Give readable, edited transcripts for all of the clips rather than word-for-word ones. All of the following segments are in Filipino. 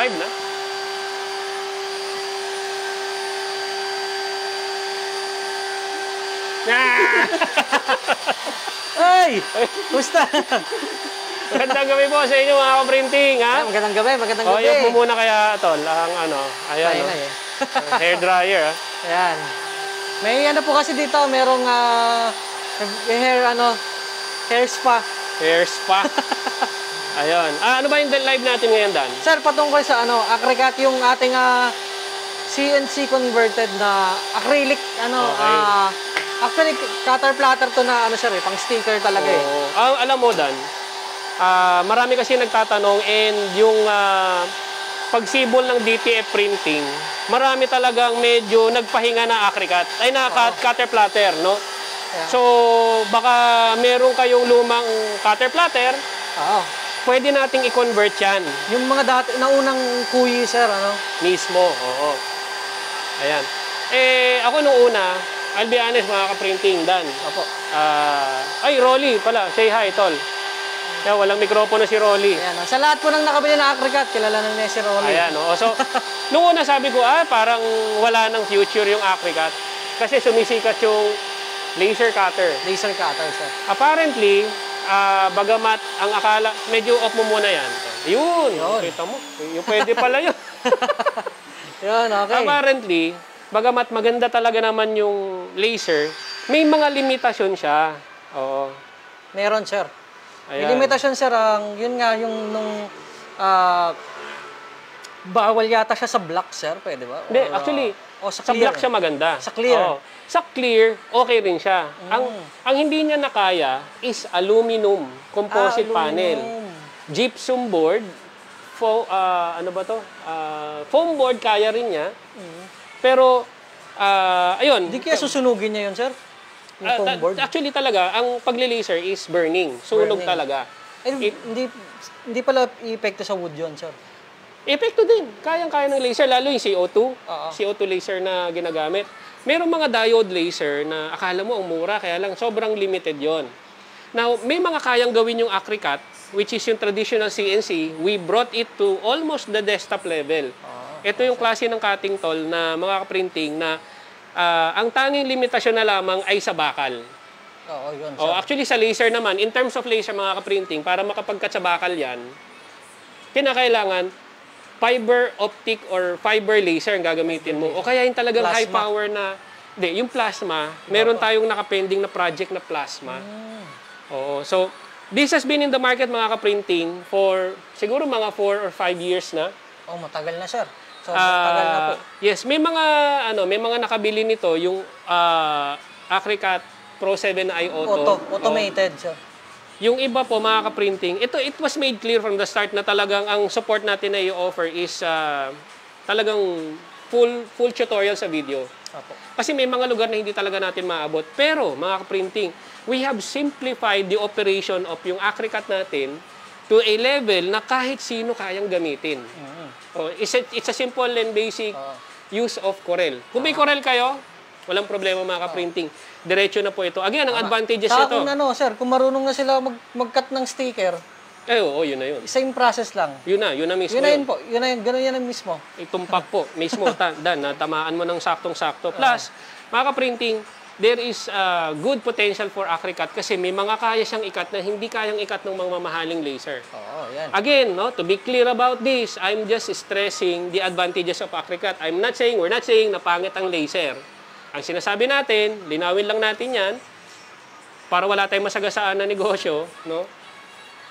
Live na. Ay! Kumusta? Magandang gabi po sa inyo mga kaprinting, ha? Magandang gabi, magandang gabi. Yan po muna kaya, tol, ang ayan, no? Hair dryer, ha? Ayan. May ano po kasi dito, merong hair spa. Hair spa. Ayun. Ano ba yung live natin ngayon, Dan? Sir, patungkol sa Acricat, yung ating CNC converted na acrylic, actually, cutter platter to na, sir, pang sticker talaga eh. Alam mo, Dan, marami kasi nagtatanong and yung pagsibol ng DTF printing, marami talagang medyo nagpahinga na Acricat, ay na cutter platter, no? Yeah. So, baka meron kayong lumang cutter platter, pwede nating i-convert yan. Yung mga dati, naunang kuyi, sir, Mismo, oo. Ayan. Ako nung una, I'll be honest, mga ka-printing, Dan. Opo. Ay, Rolly pala. Say hi, tol. Kaya walang mikropono si Rolly. Ayan, sa lahat po ng nakabili na Acricat, kilala na niya si Rolly. Ayan, o. So, nung una sabi ko, parang wala ng future yung Acricat. Kasi sumisikat yung laser cutter. Laser cutter, sir. Apparently, bagamat ang akala, medyo off mo muna yan. Yun. Kita mo. Yung pwede pala yun. Yun, okay. Apparently, bagamat maganda talaga naman yung laser, may mga limitasyon siya. Oo. Meron, sir. Ayan. May limitasyon, sir, yun nga, yung nung bawal yata siya sa black, sir, pwede ba? Hindi, actually, sa black siya maganda. Sa clear. Oo. Sa clear, okay rin siya. Ang hindi niya nakaya is aluminum composite panel. Gypsum board, foam board kaya rin niya. Pero, ayun. Hindi kaya susunugin niya yun, sir? Yung foam board? Actually talaga, ang pagli-laser is burning. Sunog talaga. Hindi pala i-epekto sa wood yun, sir? Epekto din. Kayang-kaya ng laser, lalo yung CO2. CO2 laser na ginagamit. Merong mga diode laser na akala mo ang mura, kaya lang sobrang limited yon. Now, may mga kayang gawin yung Acricat, which is yung traditional CNC. We brought it to almost the desktop level. Ito yung klase ng cutting tool na mga printing na ang tanging limitasyon na lamang ay sa bakal. Yun, sir. Actually, sa laser naman, in terms of laser mga kaprinting, para makapagkat sa bakal yan, kinakailangan fiber optic or fiber laser ang gagamitin mo. O kaya yung talagang high power na, yung plasma, meron tayong nakapending na project na plasma. Oo. So, this has been in the market mga kaprinting for siguro mga 4 or 5 years na. Matagal na, sir. So, matagal na po. Yes, may mga nakabili nito yung Acricat Pro 7i Auto. Automated, sir. Yung iba po, mga ka-printing, it was made clear from the start na talagang ang support natin na i-offer is talagang full tutorial sa video. Kasi may mga lugar na hindi talaga natin maabot. Pero, mga ka-printing, we have simplified the operation of yung Acricat natin to a level na kahit sino kayang gamitin. It's a simple and basic use of Corel. Kung may Corel kayo, walang problema mga ka-printing. Diretso na po ito. Again, ang advantages nito. Sir, kung marunong na sila mag-cut ng sticker, yun na yun. Same process lang. Yun na mismo. Yun na ganun yan mismo. Itumpak po, mismo, tamaan mo ng saktong-sakto. Plus, mga ka-printing, there is good potential for Acricat kasi may mga kaya siyang ikat na hindi kayang ikat ng mga mamahaling laser. Yan. Again, to be clear about this, I'm just stressing the advantages of Acricat. We're not saying na pangit ang laser. Ang sinasabi natin, linawin lang natin yan, para wala tayong masagasaan na negosyo, no?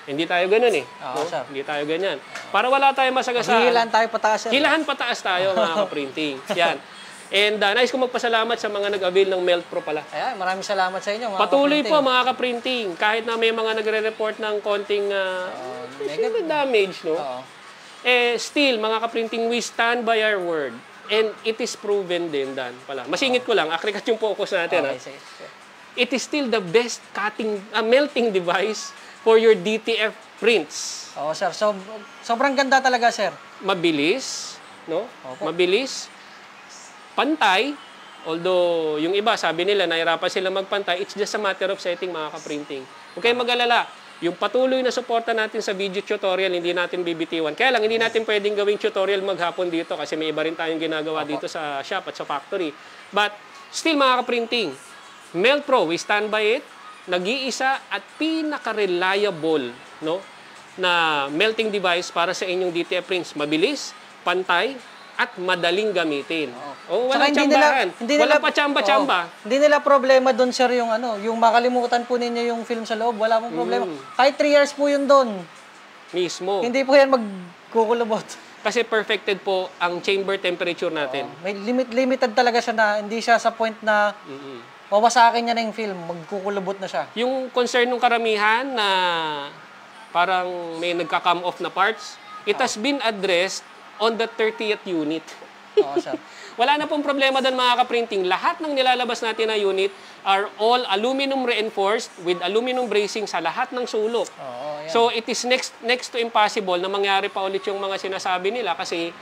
Hindi tayo ganun eh. Sir. Hindi tayo ganyan. Para wala tayong masagasaan. Hihilan tayo pataas. Hilahan pataas tayo, mga ka-printing. Yan. And nais ko magpasalamat sa mga nag-avail ng Melt Pro pala. Maraming salamat sa inyo, mga patuloy po, mga ka-printing. Kahit na may mga nagre-report ng konting damage, no? Still, mga ka-printing, we stand by our word. And it is proven din, Dan, pala. Masingit ko lang, Acricat yung focus natin. It is still the best melting device for your DTF prints. Sir. So, sobrang ganda talaga, sir. Mabilis, no? Mabilis. Pantay. Although, yung iba, sabi nila, nahirapan sila magpantay. It's just a matter of setting, mga ka-printing. Huwag kayong mag-alala. yung patuloy na suporta natin sa video tutorial, hindi natin bibitiwan. Kaya lang, hindi natin pwedeng gawing tutorial maghapon dito kasi may iba rin tayong ginagawa dito sa shop at sa factory. But, still mga kaprinting, Melt Pro, we stand by it. Nag-iisa at pinaka-reliable, no, na melting device para sa inyong DTF prints. Mabilis, pantay, at madaling gamitin. Walang tsambahan. Walang pa-tsamba-tsamba. Hindi nila problema doon, sir, yung yung makalimutan po ninyo yung film sa loob. Wala pong problema. Kahit 3 years po yun doon. Mismo. Hindi po yan magkukulubot. Kasi perfected po ang chamber temperature natin. May limited talaga siya na hindi siya sa point na wawasakin niya na yung film. Magkukulubot na siya. Yung concern ng karamihan na parang may nagka-come off na parts, it has been addressed on the 30th unit. Oo, sir. Wala na pong problema doon mga kaprinting. Lahat ng nilalabas natin na unit are all aluminum reinforced with aluminum bracing sa lahat ng sulok. Oo, yan. So it is next to impossible na mangyari pa ulit yung mga sinasabi nila kasi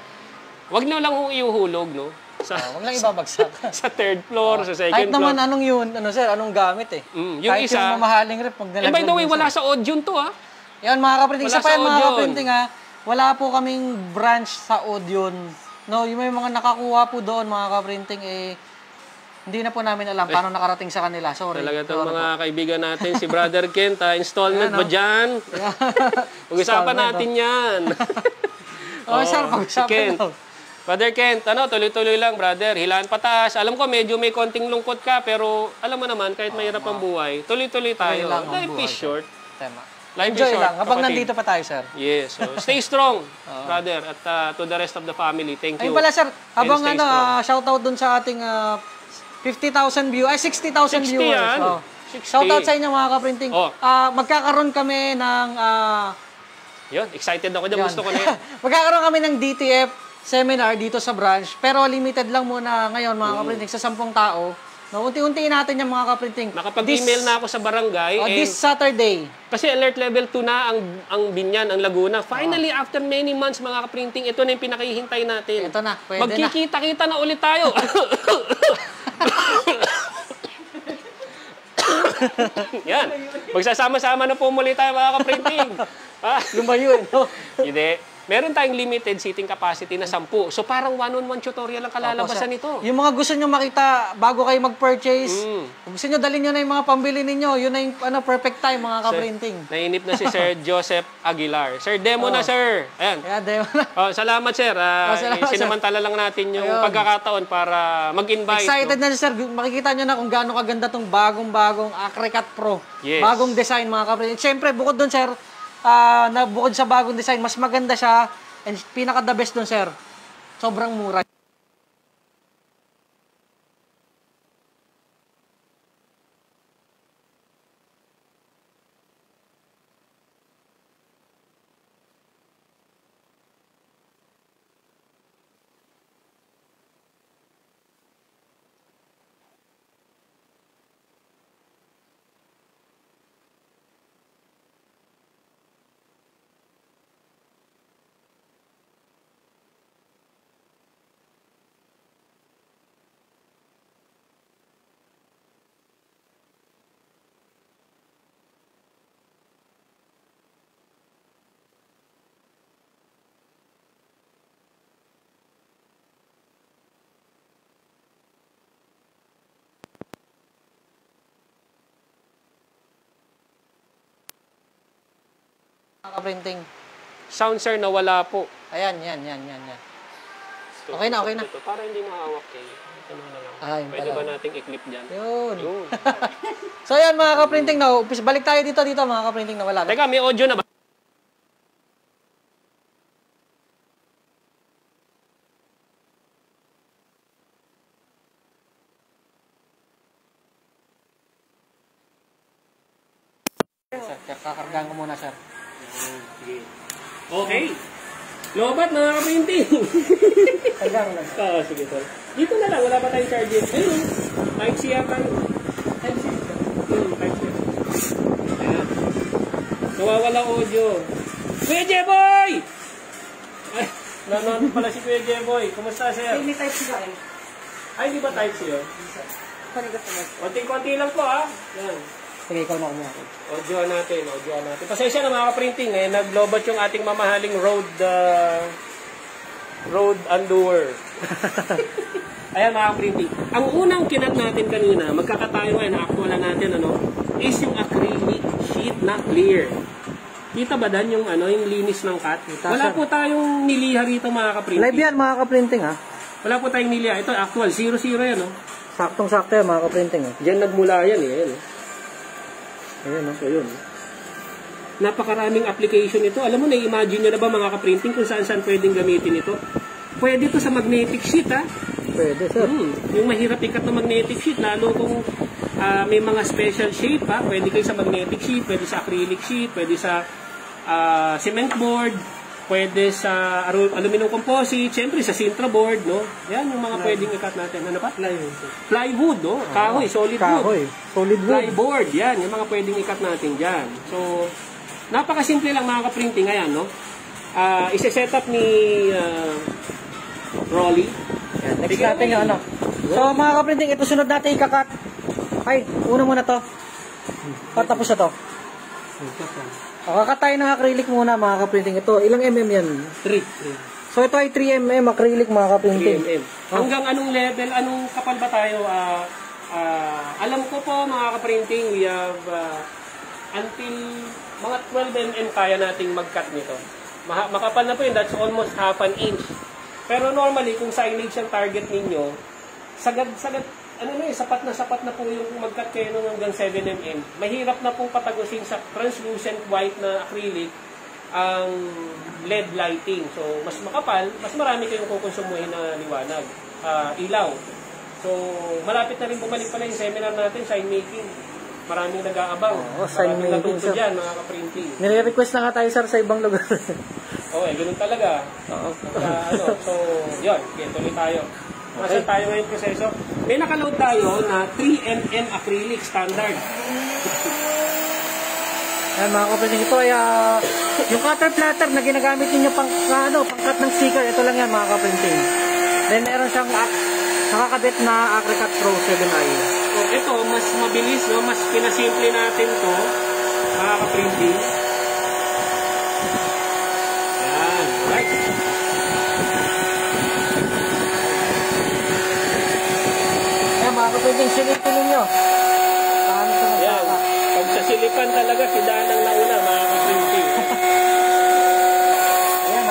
wag na lang kung iuhulog, no? Wag lang ibabagsak. Sa third floor, sa second kahit floor. naman anong yun, sir, anong gamit yung kahit isa, yung mamahaling rep, pag by the way, wala sa audio to, ha? Yan, mga kaprinting. Isa pa yan, mga Audion. kaprinting, ha? Wala po kaming branch sa Audion. No, yung may mga nakakuha po doon, mga kaprinting, hindi na po namin alam paano nakarating sa kanila. Sorry. Talaga itong mga kaibigan natin, si Brother Kent, installment ba dyan? Pag-usapan natin yan. Sir, Si Kent. Brother Kent, tuloy-tuloy lang, brother. Hilaan pataas. Alam ko, medyo may konting lungkot ka, pero alam mo naman, kahit mahirap ang buhay, tuloy-tuloy tayo. Life is short. Tema. Life is Enjoy short, lang. Habang kapatid. nandito pa tayo, sir. Yes. So, stay strong, brother. At to the rest of the family, thank you. Ayun pala, sir. Habang stay strong. shoutout dun sa ating 50,000 views, 60,000 60 viewers. yan. 60. Shoutout sa inyo, mga kaprinting. Magkakaroon kami ng... Yun, excited ako dyan. Gusto ko na yan. Magkakaroon kami ng DTF seminar dito sa branch. Pero limited lang muna ngayon, mga kaprinting, sa 10 tao. No, unti-untiin natin yung mga kaprinting. Nakapag-email na ako sa barangay. This Saturday. Kasi alert level 2 na ang Binyan, ang Laguna. Finally, after many months, mga kaprinting, ito na yung pinakihintay natin. Ito na, pwede magkikita-kita na ulit tayo. Yan. Magsasama-sama na po muli tayo, mga kaprinting. Lumayo, no? Hindi. Meron tayong limited seating capacity na 10. So parang one-on-one tutorial ang kalalabasan nito. Yung mga gusto nyo makita bago kayo mag-purchase, kung gusto nyo, dalhin nyo na yung mga pambili ninyo. Yun na yung perfect time, mga kaprinting. Nainip na si Sir Joseph Aguilar. Sir, demo na, sir. Ayan. Yeah, demo na. Salamat, sir. Sinamantala lang natin yung pagkakataon para mag-invite. Excited na, sir. Makikita nyo na kung gaano kaganda tong bagong-bagong Acrecat Pro. Yes. Bagong design, mga kaprinting. Siyempre, bukod dun, sir, bukod sa bagong design, mas maganda siya and pinaka-the best dun, sir. Sobrang mura. Printing. Sound, sir, nawala po. Ayan. Okay na. Para hindi mahawak kayo. Ano na lang. Pwede ba nating i-clip dyan? Yun. So, ayan, mga kaprinting na. Balik tayo dito, mga kaprinting na wala. Teka, may audio na ba? Kakargahan ko muna, sir. Okay. Lobat, mga kaprinting. Kargahan lang. Sige, sir. Dito na lang, wala pa tayong charger. Ayun, Type-C yata. Type-C. Type-C. Ayan. Nawawala audio. Kuya Jeboy! Ay, nanonood pala si Kuya Jeboy. Kumusta, sir? Hindi Type-C ka eh. Ay, hindi ba Type-C yun? Konting-konti lang po, ha? Yan. Sige, ikaw na kumuha. Audioan natin. Pasensya na mga ka-printing. Naglobat yung ating mamahaling road undoer. Ayan mga ka-printing. Ang unang kinat natin kanina, magkakatayo ngayon, actualan natin, is yung acrylic sheet na clear. Kita ba dan yung linis ng cut? Wala po tayong niliha rito mga ka-printing. Live yan mga ka-printing ha. Wala po tayong niliha. Ito actual, 0-0 yan Saktong-sakto yan mga ka-printing Diyan nagmula yan Ayan Ayan So yun. Napakaraming application ito. Alam mo, na-imagine nyo na ba mga ka-printing kung saan pwedeng gamitin ito? Pwede ito sa magnetic sheet Pwede sir. Yung mahirap ikat na magnetic sheet, lalo kung may mga special shape pwede kayo sa magnetic sheet, pwede sa acrylic sheet, pwede sa cement board, pwede sa aluminum composite, syempre sa Sintra board, Yan yung mga pwedeng ikat natin. Ano pa? Plywood, Kahoy, solid wood. Solid wood. Plyboard, yan, yung mga pwedeng ikat natin dyan. So, napakasimple lang mga ka-printing. Ayan, isi-set up ni Rolly. Yan, next natin yung So, mga ka-printing, ito sunod natin ikakat. Ay, una muna to. Patapos na to. Kakat tayo ng acrylic muna mga ka-printing. Ito, ilang mm yan? 3. So, ito ay 3mm acrylic mga ka-printing. 3mm. Hanggang anong level, anong kapal ba tayo? Alam ko po mga ka-printing, we have until mga 12mm kaya nating mag-cut nito. Makapal na po yun, that's almost half an inch. Pero normally, kung signage ang target ninyo, sapat na po yung mag-cut kayo ng hanggang 7mm. Mahirap na pong patagusin sa translucent white na acrylic ang LED lighting. So, mas makapal, mas marami kayong kukonsumuhin na liwanag, ilaw. So, malapit na rin bumalik pala yung seminar natin, sign making. Maraming nag-aabang. Sign making, sir. Dyan, mga ka-printing. Nire-request na nga tayo, sir, sa ibang lugar. Ganun talaga. So, yun, tuloy tayo. Nasaan tayo ngayong proseso? May nakaload tayo na 3mm acrylic standard. Ayan mga ka-printing, ito ay yung cutter platter na ginagamit ninyo pang-cut ng sticker. Ito lang yan mga ka-printing. Then meron siyang nakakabit na Acrycat Pro 7i. So, ito, mas mabilis, mas pinasimple natin to mga ka-printing. Ayan, right. Mga kapatid, silipin ninyo. Yan. Pag sa silipan talaga, si Danang nauna, mga kapatid. Ayan,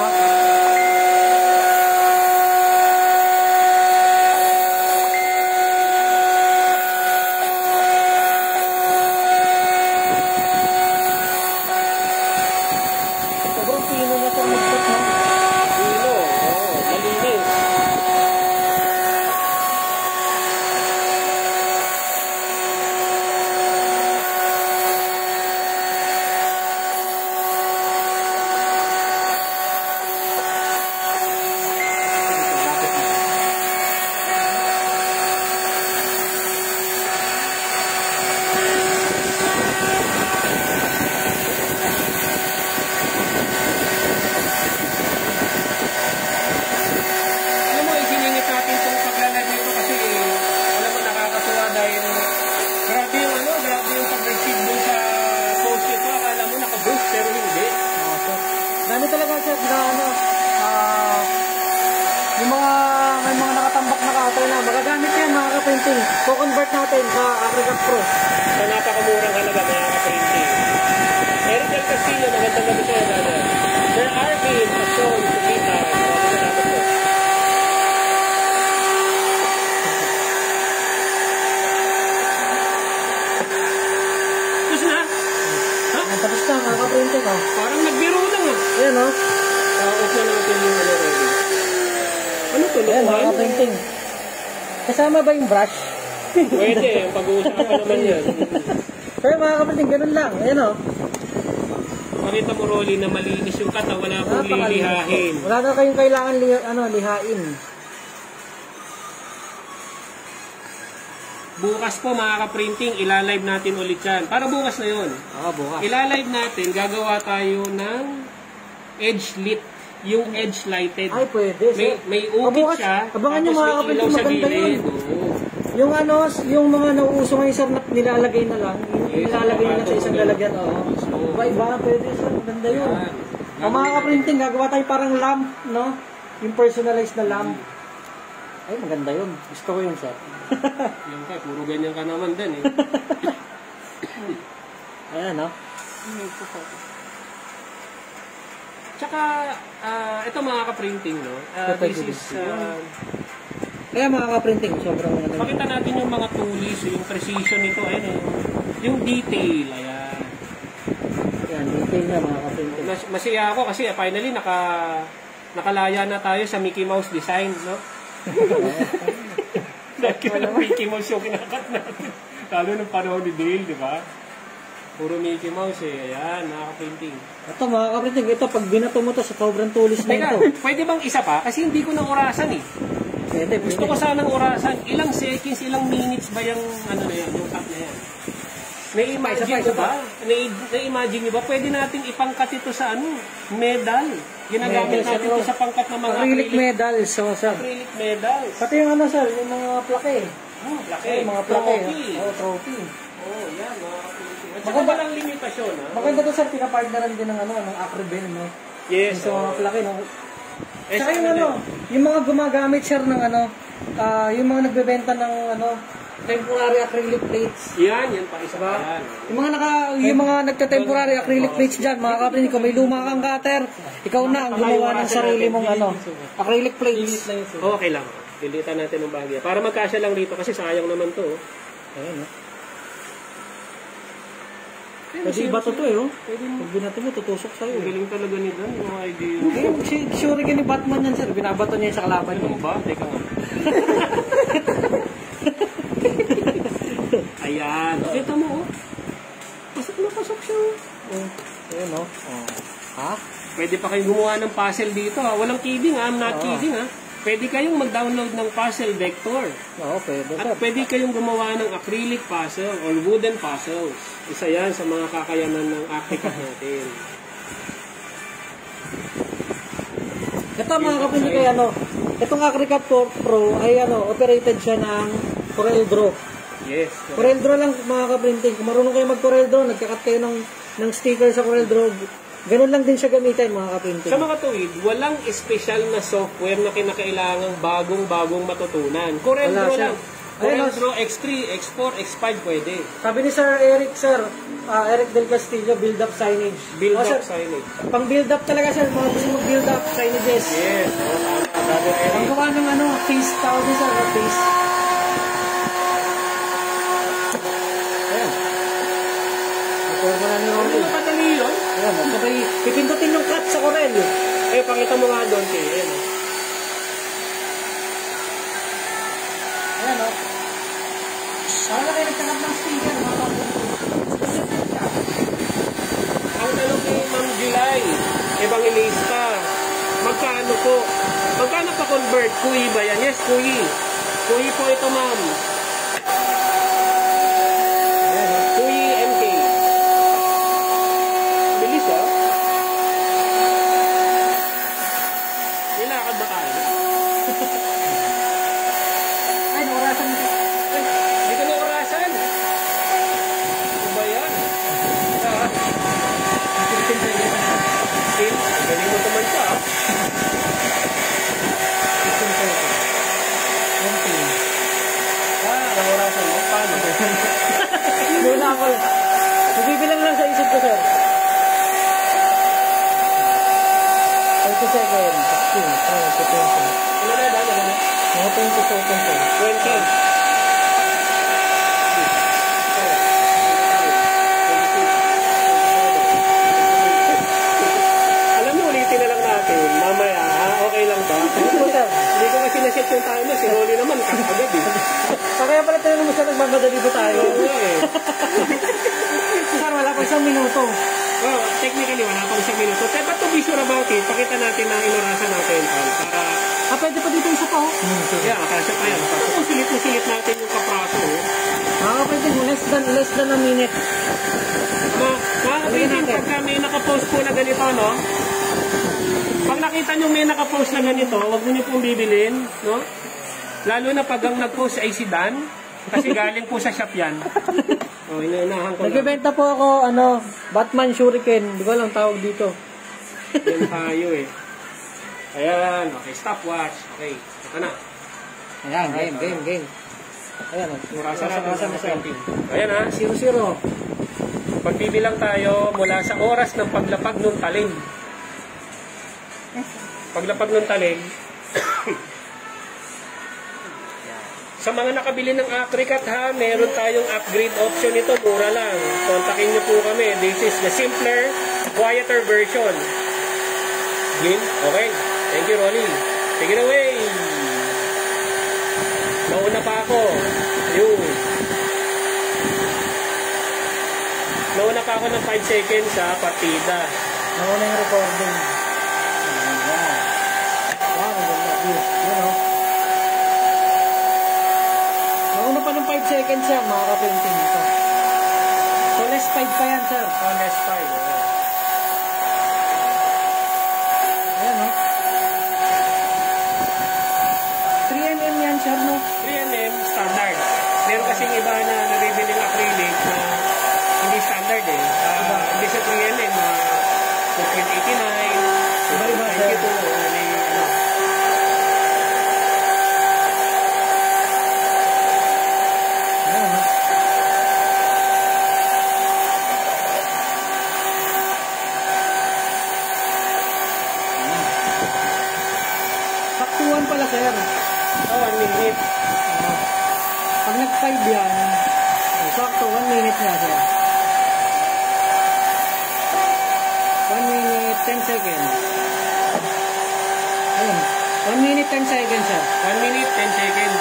sobrang pino na ito mag-cut, Pino, malinis. Dami talaga sir na yung may mga nakatambak na cutter na magagamit yan mga ka-printing. Co-convert natin sa Acrycat Pro. So, napakamurang halaga mga ka-printing. Eric Del Castillo, magandang gabi sa'yo, brother. Sir Arvin, Asyon, Sumita, maraming salamat po. Tapos na? Tapos na mga ka-printing Parang nagbiro lang Ayan off na natin yung ready. Ano to? Ayan mga ka-printing. Kasama ba yung brush? Pwede, pag-uusapan naman yan. Pero mga ka-printing, ganun lang. Ayan Makita mo, Rolly, na malinis yung kata, wala pong lilihahin. Wala na kayong kailangan lihain. Bukas po mga ka-printing, ilalive natin ulit yan. Para bukas na yun. Bukas. Ilalive natin, gagawa tayo ng edge lit. Yung edge lighted. Ay, pwede. May ukit bukas, siya. abangan nyo mga ka-printing, maganda yun. Oo. Yung mga nauuso ngayon sir na nilalagay na lang, Ilalagay nyo lang sa isang lalagyan. Iba-iba, pwede sir. Maganda yun. Ang mga ka-printing, gagawa tayo parang lamp, no? Yung personalized na lamp. Ay, maganda yun. Gusto ko yun, sir. Yung ka, puro ganyan ka naman din eh. Ayan, no? Tsaka, ito mga ka-printing, no? This is, kaya mga ka-printing, sobrang maganda. pakita natin yung mga tulis, yung precision nito, ayun eh. Yung detail, ayan. Ayan, detail na mga ka-printing. Masaya ako kasi finally nakalaya na tayo sa Mickey Mouse design, no? Dahil Mickey Mouse yung kinakat natin. Lalo ng panahon ni Dale, di ba? Puro Mickey Mouse eh. Ayan, nakaka-printing. Ito mga ka-printing, ito pag binato mo to sa sobrang tulis na ito. Teka, pwede bang isa pa? Kasi hindi ko na orasan eh. Pwede. Gusto ko sanang orasan. Ilang seconds, ilang minutes ba yung ano na yan, yung cut na yan? Na-imagine nyo ba? Na-imagine nyo ba? Pwede nating ipangkat ito sa ano? Medal. Ginagamit natin ito sa pangkat ng mga acrylic medals. So, sir. Acrylic medals. Pati yung ano, sir, yung mga plake. Plake. Mga plake. Trophy. Trophy. Yan, mga acrylic. At saka walang limitasyon, ha? Maganda to, sir, pinapartneran din ng ano, ng Acryben, no? Yes. Yung mga plake, no? Saka yung ano, yung mga gumagamit, sir, ng ano, yung mga nagbebenta ng ano, temporary acrylic plates. Yan pa isa ba? Yung mga nagta-temporary acrylic plates diyan, mga kapatid ko, may luma kang cutter. Ikaw na ang gumawa ng sarili mong ano, acrylic plates. Okay lang. Dilitan natin ng bahagya. Para magkasya lang dito kasi sayang naman 'to. Ayun, no. Kasi iba to eh, oh. Pag binato mo, tutusok sa'yo. Galing talaga ni Dan, yung idea. Sure ka ni Batman yan, sir. Binabato niya yung sa kalaban niya. Ano ba? Teka nga. Ayan. Kita mo, oh. Pasok na pasok siya. Ayun, no? Ha? Pwede pa kayong gumawa ng puzzle dito, ha? Walang kidding, ha? I'm not kidding, ha? Pwede kayong mag-download ng puzzle vector. Oo, pwede. At pwede kayong gumawa ng acrylic puzzle or wooden puzzles. Isa yan sa mga kakayanan ng Acrylic natin. Ito mga kapatid kay ano, itong Acrylic Pro ay ano, operated siya ng CorelDRAW. Yes. CorelDRAW lang mga kaprinting. Kung marunong kayo mag-CorelDRAW, nagkakat kayo ng sticker sa CorelDRAW, ganun lang din siya gamitin mga kaprinting. Sa mga tuwid, walang espesyal na software na kinakailangang bagong-bagong matutunan. CorelDRAW lang. CorelDRAW X3, X4, X5 pwede. Sabi ni Sir Eric, Eric Del Castillo, build up signage. Build up signage. Pang build up talaga sir, mga gusto mag-build up signages. Yes. Ang gawa ng ano, face tawag din sir, face. Ayan. Nakuha na ni Ronnie. Ano kadali yun? Ayan, sabay, pipindutin yung cut sa Corel. Pakita mo nga doon, Kay. Ayan. Ayan, o. Para na kayo nagtanap ng sticker, mga kapatid. Ang tanong kay Ma'am July, Evangelista, magkano po? Magkano pa convert? Kuyi ba yan? Yes, kuyi. Kuyi po ito, ma'am. Kuyi MK. Bilis, ah. Nilakad ba tayo? Ay, naurasan nito. Hindi ka na orasan. Ano ba yan? Galing mo naman ka, ah. Ang orasan mo? Paano? Doon ako. Magbibilang lang sa isip ko, sir. 30 seconds. 15, 20. Ano na, Dan? Ano na? Mga 20 seconds, sir. 20. Alam mo, ulitin na lang natin. Mamaya, ha? Okay lang ba? Hindi ko kasi naset yung timer. Si Rolly naman, kakagad eh. Kaya pala tayo naman, sir, nagmamadali po tayo. Oo eh. Sir, wala pa isang minuto. Well, technically, wala pang isang minuto. But to be sure about it, pakita natin na inorasan natin para... Pwede pa dito isa pa, oh. Yeah, kasya pa yan. Kung silit natin yung kapraso, Pwede mo, less than a minute. Makakapitin pagka may nakapost po na ganito, no? Pag nakita nyo may nakapost na ganito, huwag nyo pong bibilin, no? Lalo na pag ang nagpost ay si Dan, kasi galing po sa shop yan. Oh, inaunahan ko lang. Nagbebenta po ako, Batman Shuriken. Di ko lang tawag dito. Yan tayo eh. Ayan, okay, stopwatch. Okay, ito na. Ayan, game. Ayan, Orasan natin orasan sa na siya. printing. Ayan ha, 0-0. pagbibilang tayo mula sa oras ng paglapag ng talim. Paglapag ng talim, sa mga nakabili ng Acricat ha, meron tayong upgrade option ito, mura lang. Kontakin nyo po kami. This is the simpler, quieter version. Game? Okay. Thank you, Ronnie. Take it away. Nauna pa ako. Yun. Nauna pa ako ng 5 seconds sa partida. Nauna yung recording. Ayan. Wow, maganda. Yun, oh. Nauna pa ng 5 seconds siya, mga ka-printing ito. So, less 5 pa yan, sir. Oh, less 5. Okay. Ayan, oh. 3mm yan, sir, no? 3mm standard. Meron kasing iba na nabibili ng acrylic na hindi standard eh. Hindi sa 3mm, 2.89, Iba-iba, sir. 92, ano. Ayan, oh. Saktuhan pala, sir. Oh, 1 minute. Pag nag-5 yan, sakto, 1 minute nga, sir. 1 minute, 10 seconds. Ayun. 1 minute, 10 seconds, sir. 1 minute, 10 seconds.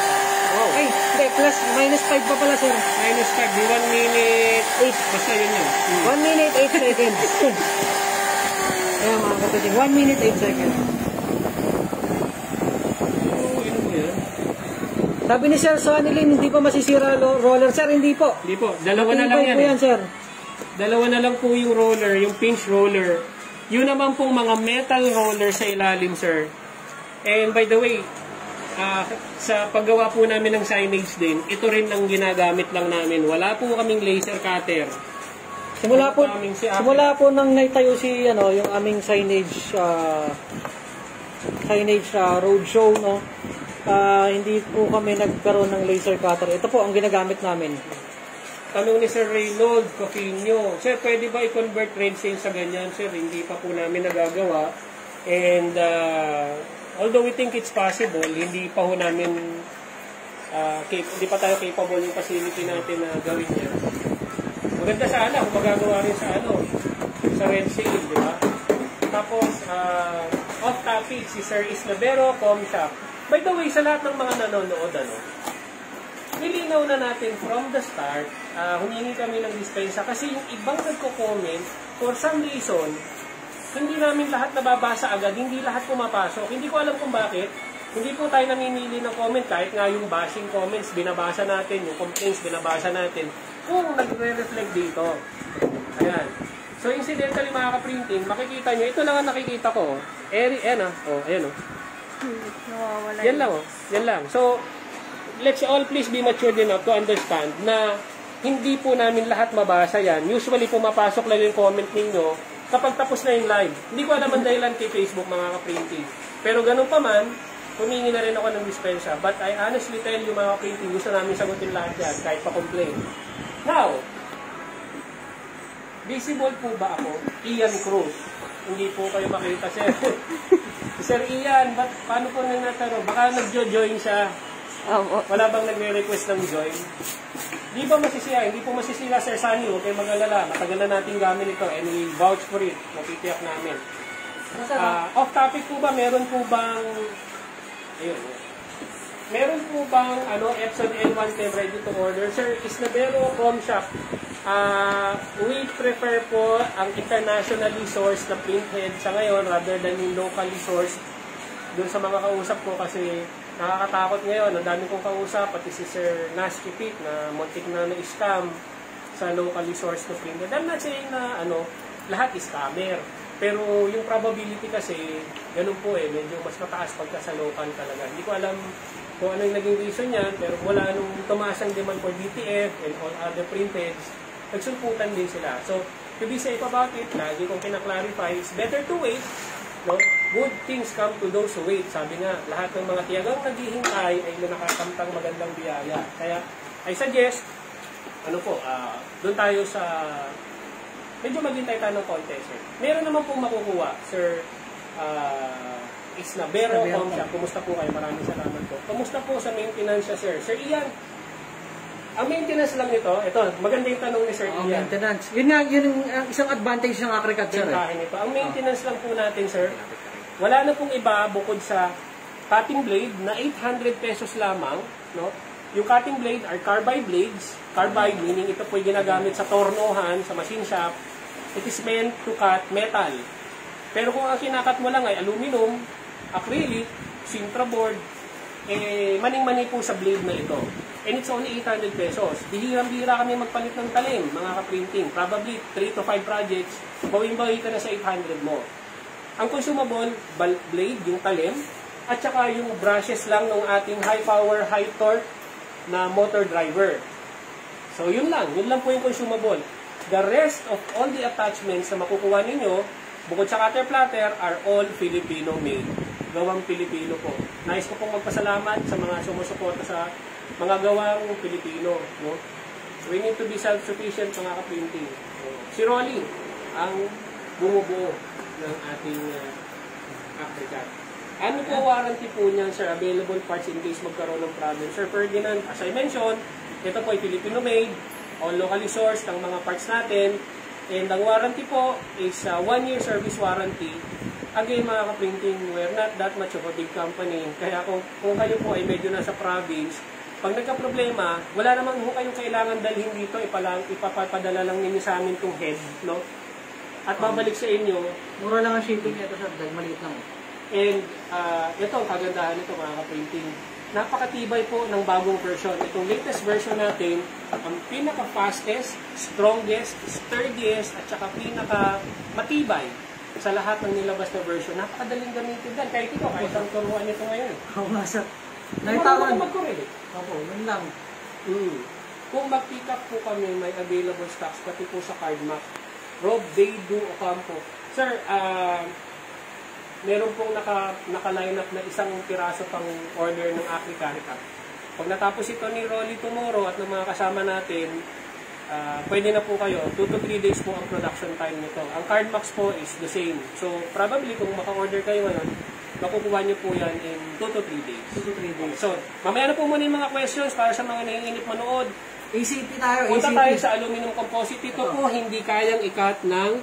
Wow. Ay, hindi, plus, minus 5 pa pala, sir. Minus 5, di 1 minute. Oops, basta yun yun. 1 minute, 8 seconds. Ayan, mga kapatid. 1 minute, 8 seconds. Oh, ano po yan? Sabi ni Sir Sonny Lim, hindi pa masisira roller. Sir, hindi po. Hindi po, dalawa na lang Matibay yan po eh. yan, sir. Dalawa na lang po yung roller, yung pinch roller. Yun naman pong mga metal roller sa ilalim, sir. And by the way, sa paggawa po namin ng signage din, ito rin ang ginagamit lang namin. Wala po kaming laser cutter. Simula po nang naitayo si yung aming signage roadshow, no. Hindi po kami nagkaroon ng laser cutter. Ito po ang ginagamit namin. Tanong ni Sir Reynold Cofinio, Sir, pwede ba i-convert red sail sa ganyan? Sir, hindi pa po namin nagagawa. And although we think it's possible, hindi pa po namin hindi pa tayo capable yung facility natin na gawin yan. Maganda sana kung magagawa rin sa red sail, di ba? Tapos, off topic, si Sir Isnavero, Comshop. By the way, sa lahat ng mga nanonood, nilinaw na natin from the start, humingi kami ng dispensa kasi yung ibang nagko-comment, for some reason, hindi namin lahat nababasa agad, hindi lahat pumapasok. Hindi ko alam kung bakit. Hindi po tayo namimili ng comment, kahit nga yung bashing comments, binabasa natin, yung complaints, binabasa natin, kung nagre-reflect dito. Ayan. So, incidentally, mga ka-printing, makikita nyo, ito lang ang nakikita ko. Ayan o. Nawawala. Yan lang o. Yan lang. So, let's all please be matured enough to understand na hindi po namin lahat mabasa yan. Usually, pumapasok lang yung comment ninyo kapag tapos na yung live. Hindi ko alam ang dahilan kay Facebook, mga ka-printing. Pero ganun pa man, humingi na rin ako ng dispensa. But I honestly tell you, mga ka-printing, gusto namin sagutin lahat yan, kahit pa-complain. Now, visible po ba ako? Ian Cruz. Hindi po kayo makita, sir. Sir Ian, paano po nang natanong? Baka nag-join siya. Wala bang nagre-request ng join? Di ba masisira? Hindi po masisira, Sir Sunny. Huwag kayong mag-alala. Matagal na natin gamit ito and we vouch for it. Matitiyak namin. Off topic po ba? Meron po bang Epson N110 ready to order? Sir, Isnavero Comshop. We prefer po ang internationally sourced na printhead sa ngayon rather than yung locally sourced. Doon sa mga kausap ko kasi nakakatakot ngayon. Ang dami kong kausap, pati si Sir Nasty Pete na muntik na na-scam sa locally sourced na printhead. I'm not saying na lahat is scammer. Pero yung probability kasi, ganun po medyo mas mataas pagka sa local talaga. Hindi ko alam kung ano yung naging reason niyan, pero wala nung tumaas ang demand for DTF and all other printage, nagsulputan din sila. So, to be safe about it, lagi kong pinaklarify, it's better to wait. No? Good things come to those who wait. Sabi nga, lahat ng mga tiyagang naghihintay ay nakakamtang magandang biyaya. Kaya, I suggest, doon tayo sa medyo maghintay tayo ng konti, sir. Meron naman pong makukuha, Sir Isnabero Comshop. Kumusta po kayo? Maraming salamat po. Kumusta po sa maintenance siya, sir? Sir Ian, ang maintenance lang nito, ito, maganda yung tanong ni Sir Ian. Maintenance. Yun nga, yun ang isang advantage ng Acricat, sir. Ito. Ang maintenance lang po natin, sir, wala na pong iba bukod sa cutting blade na 800 pesos lamang, no? Yung cutting blade are carbide blades. Carbide meaning ito po ginagamit sa tornohan, sa machine shop. It is meant to cut metal. Pero kung ang kinakat mo lang ay aluminum, acrylic, Sintra board, maning-mani po sa blade na ito. And it's only 800 pesos. Bihirang-bihira kami magpalit ng talim, mga ka-printing. Probably 3 to 5 projects, bawing-bawi ka na sa 800 mo. Ang consumable, blade, yung talim, at saka yung brushes lang ng ating high power, high torque na motor driver. So, yun lang po yung consumable. The rest of all the attachments na makukuha ninyo, bukod sa cutter platter, are all Filipino made. Gawang Pilipino po. Nais ko pong magpasalamat sa mga sumusuporta sa mga gawang Pilipino. No? So, we need to be self-sufficient mga ka-printing. So, si Rolly, ang bumubuo ng ating Acricat. Ano po warranty po niyan, sir? Available parts in case magkaroon ng problem. Sir Ferdinand, as I mentioned, ito po ay Filipino made, all locally sourced ang mga parts natin. And ang warranty po is 1-year service warranty. Again, mga ka-printing, we're not that much of a big company. Kaya kung kayo po ay medyo nasa province, pag nagka-problema, wala naman po kayong kailangan dalhin dito, ipapadala lang ninyo sa amin itong head, no? At babalik sa inyo. Mura lang ang shipping nito, sir. Dahil maliit lang. And ito ang kagandahan nito, mga ka-printing. Napakatibay po ng bagong version. Itong latest version natin, ang pinaka-fastest, strongest, sturdiest, at saka pinaka-matibay sa lahat ng nilabas na version. Napakadaling gamitin din. Kahit ito, kahit ang turuan nito ngayon. Oo nga, sir. Nakitawa mag-correct. Opo, yun lang. Kung mag-pick up po kami, may available stocks, pati po sa CardMax. Rob Daydu Ocampo. Sir, meron pong naka-line up na isang piraso pang order ng Acricat. Pag natapos ito ni Rolly tomorrow at ng mga kasama natin, pwede na po kayo. 2 to 3 days po ang production time nito. Ang CardMax po is the same. So, probably kung maka-order kayo ngayon, makukuha nyo po yan in 2 to 3 days. 2 to 3 days. So, mamaya na po muna yung mga questions para sa mga naiinip manood. ACP tayo, Punta ACP. tayo sa aluminum composite. Ito po hindi kayang ikat ng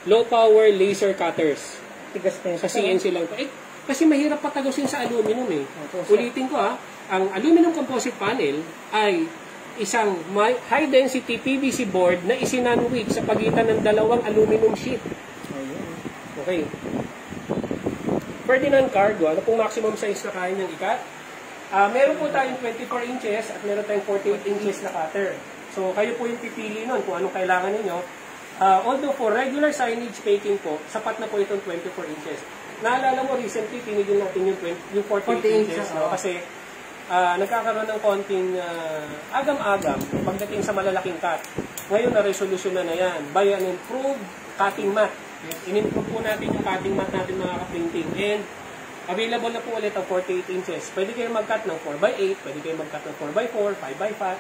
low power laser cutters. Tigas na yun. Sa CNC lang ito. Kasi mahirap patagusin sa aluminum Ulitin ko ang aluminum composite panel ay isang high density PVC board na isinanwich sa pagitan ng dalawang aluminum sheet. Okay. Ferdinand Cargo, ano pong maximum size na kaya niyang ikat? Meron po tayong 24 inches at meron tayong 48 inches na cutter. So, kayo po yung pipili nun kung anong kailangan ninyo. Although for regular signage making po, sapat na po itong 24 inches. Naalala mo, recently, tinigil natin yung 48 inches. No? Kasi, nagkakaroon ng konting agam-agam pagdating sa malalaking cut. Ngayon, na-resolution na yan by an improved cutting mat. In-improve po natin yung cutting mat natin mga ka-printing. And, available na po ulit ang 48 inches. Pwede kayo mag-cut ng 4x8, pwede kayo mag-cut ng 4x4,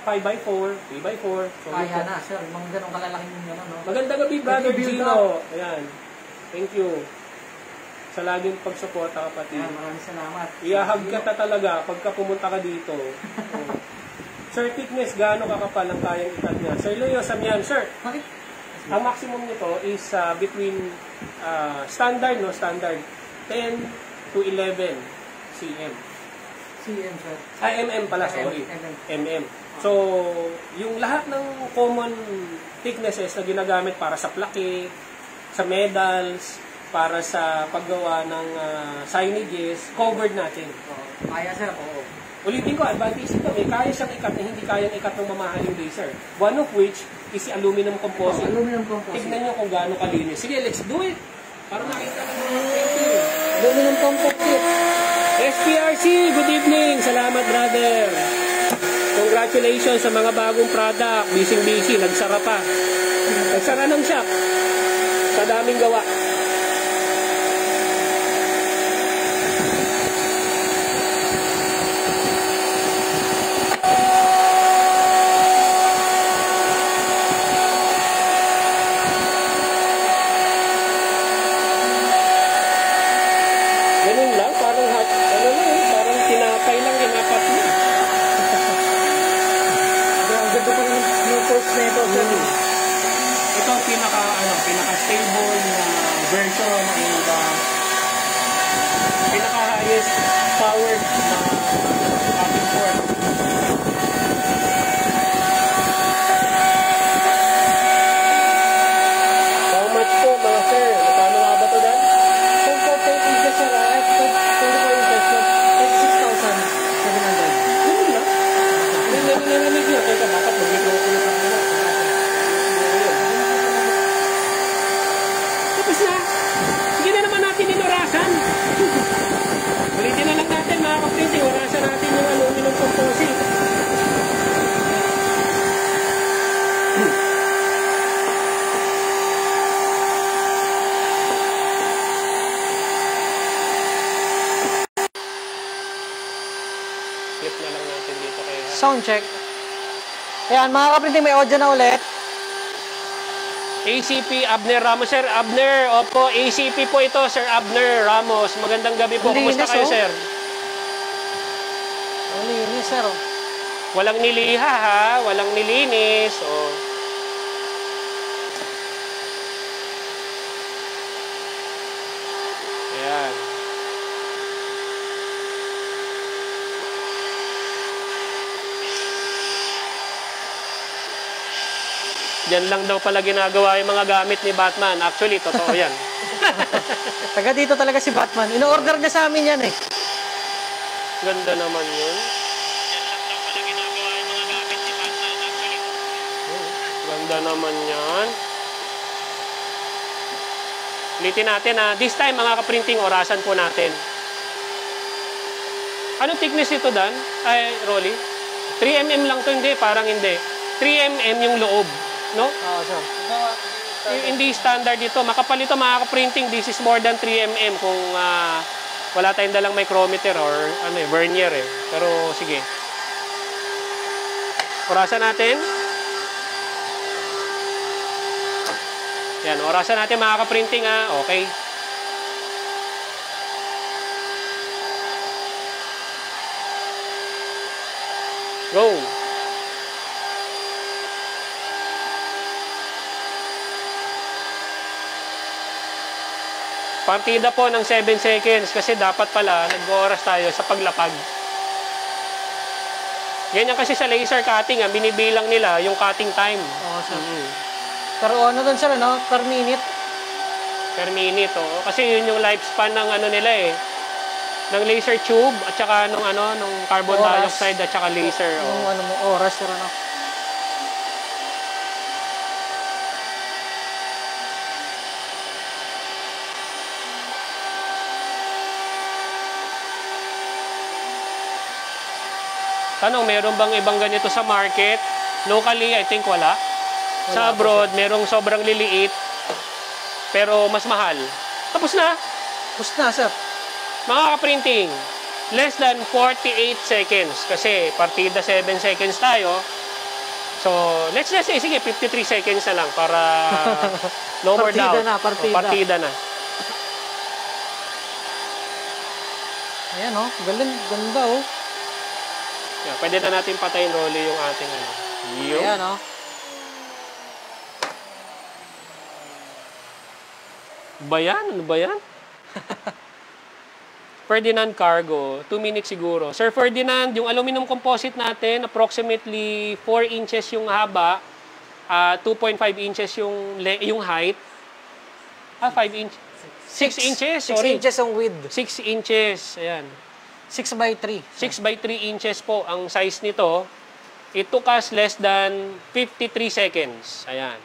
5x4, 3x4. So, kaya na, sir. Mga ganun kalalaking yung gano'n, no? Magandang gabi, Brother Gino. Ayan. Thank you sa laging pagsuporta, kapatid. Maraming salamat. Iahag ka talaga pagka pumunta ka dito. Sir, thickness, gaano kakapal ang kayang ikat niya? Sir Leo, Samyan. Sir, ang maximum nito is between standard 10 to 11 cm. CM, sir. MM pala, sorry. MM. So, yung lahat ng common thicknesses na ginagamit para sa plaque, sa medals, para sa paggawa ng signages, covered natin. Kaya, sir. Oo. Ulitin ko, advantage ito. Kaya siyang ikat na hindi kayang ikat ng mamahaling laser. One of which is si aluminum composite. Aluminum composite. Tignan nyo kung gaano kalinis. Sige, let's do it. Para nakita ng mga printing. Aluminum composite kit. SPRC, good evening. Salamat, brother. Congratulations sa mga bagong product. Busy-busy, nagsara pa. Nagsara ng shop. Sa daming gawa. Ganun lang, parang parang tinapay lang, inapat mo. Ang ganda pa ng post na ito, sir. Ito ang pinaka-stable na version and pinaka-highest powered na ating port. How much po mga sir? Magkano nga ba ito Dan? 10.8 inches, sir. 24 inches, sir. 6,700. Yun lang. Narinig niya. Teka, bakit mag-micro-ulit ang nila? Tapos na. Hindi na naman natin inurasan. Ulitin na lang natin mga kaprinting. Urasan natin yung aluminum composite. Flip na lang natin dito kaya. Sound check. Ayan, mga kaprinting, may audio na ulit. ACP Abner Ramos, Sir. Abner, opo, ACP po ito, Sir Abner Ramos. Magandang gabi po. Linis, Kumusta kayo, oh. Sir? Ang linis, sir. Walang niliha, ha? Walang nilinis. Oh. Ayan. Yan lang daw pala ginagawa yung mga gamit ni Batman. Actually, totoo yan. Taga dito talaga si Batman. In-order niya sa amin yan eh. Ganda naman yun. Yan lang daw pala ginagawa yung mga gamit ni Batman. Actually, ganda naman yan. Ulitin natin ha. This time, mga kaprinting, orasan po natin. Anong thickness ito, Dan? Ay, Rolly? 3mm lang to, hindi. Parang hindi. 3mm yung loob. No? Oo, sir. Hindi standard ito. Makapal ito mga ka-printing. This is more than 3mm kung wala tayong dalang micrometer or vernier eh. Pero sige. Orasan natin. Yan, orasan natin mga ka-printing ha. Okay. Go. Partida po ng 7 seconds kasi dapat pala nag-oras tayo sa paglapag. Ganyan kasi sa laser cutting, binibilang nila yung cutting time. Oo, sir. Pero ano doon, sir, no? Per minute? Per minute, oo. Kasi yun yung lifespan ng nila eh. Ng laser tube at saka nung carbon dioxide at saka laser. Yung oras, sir, ano? Tanong, meron bang ibang ganito sa market? Locally, I think wala. Sa abroad, merong sobrang liliit, pero mas mahal. Tapos na. Tapos na, sir. Mga ka-printing, less than 48 seconds. Kasi partida 7 seconds tayo. So, let's just say, sige, 53 seconds na lang para lower down. Partida na. Ayan, oh. Ganda, oh. Yeah, pwede na natin patayin, Rolly, yung ating Yung. Ayan, oh. Ano ba yan? Ferdinand Cargo, 2 minutes siguro. Sir Ferdinand, yung aluminum composite natin, approximately 4 inches yung haba, 2.5 inches yung height. 5 inches. 6 inches, 6 sorry. 6 inches ang width. 6 inches, ayan. 6 by 3. 6 by 3 inches po ang size nito. It took us less than 53 seconds. Ayan.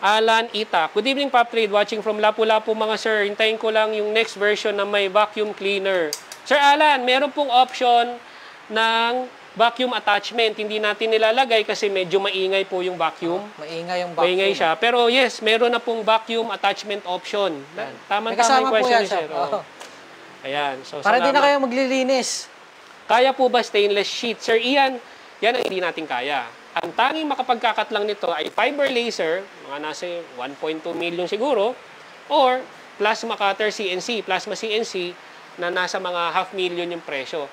Alan Itak. Good evening, Pop Trade. Watching from Lapu-Lapu, mga sir. Hintayin ko lang yung next version na may vacuum cleaner. Sir Alan, meron pong option ng vacuum attachment. Hindi natin nilalagay kasi medyo maingay po yung vacuum. Maingay yung vacuum. Maingay siya. Pero yes, meron na pong vacuum attachment option. Tama-tama yung question ni sir. Oh. Ayan. So, para salamat. din na kayo maglilinis. Kaya po ba stainless sheet? Sir Ian, yan ang hindi natin kaya. Ang tanging makapagkakat lang nito ay fiber laser, mga nasa 1.2 million siguro, or plasma cutter CNC, plasma CNC, na nasa mga 500,000 yung presyo.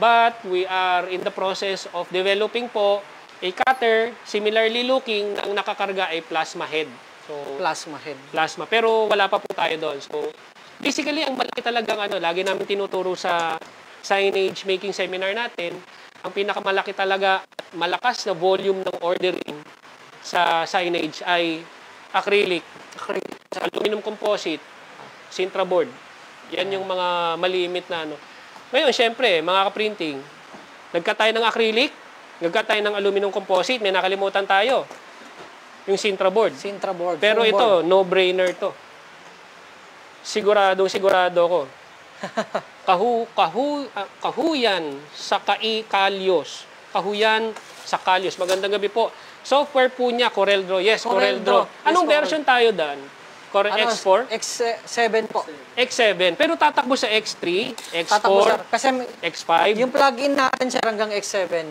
But we are in the process of developing po a cutter, similarly looking, na ang nakakarga ay plasma head. So, Plasma head. plasma. Pero wala pa po tayo doon. So, basically, ang malaki talagang lagi namin tinuturo sa signage making seminar natin, ang pinakamalaki talaga, malakas na volume ng ordering sa signage ay acrylic, aluminum composite, Sintra board. Yan yung mga malimit na Ngayon, syempre, mga ka-printing, nagka tayo ng acrylic, nagka tayo ng aluminum composite, may nakalimutan tayo. Yung Sintra board. Sintra board. Pero ito, no-brainer to. Sigurado ko. Kahuyan sa Kalyos. Kahuyan sa Kalyos. Magandang gabi po. Software po niya, CorelDRAW. Yes, CorelDRAW. Anong version tayo dan? X4? X7 po. X7. Pero tatakbo sa X3, Tatakbo, sir. X4, Kasi X5. yung plug-in natin, sir, hanggang X7.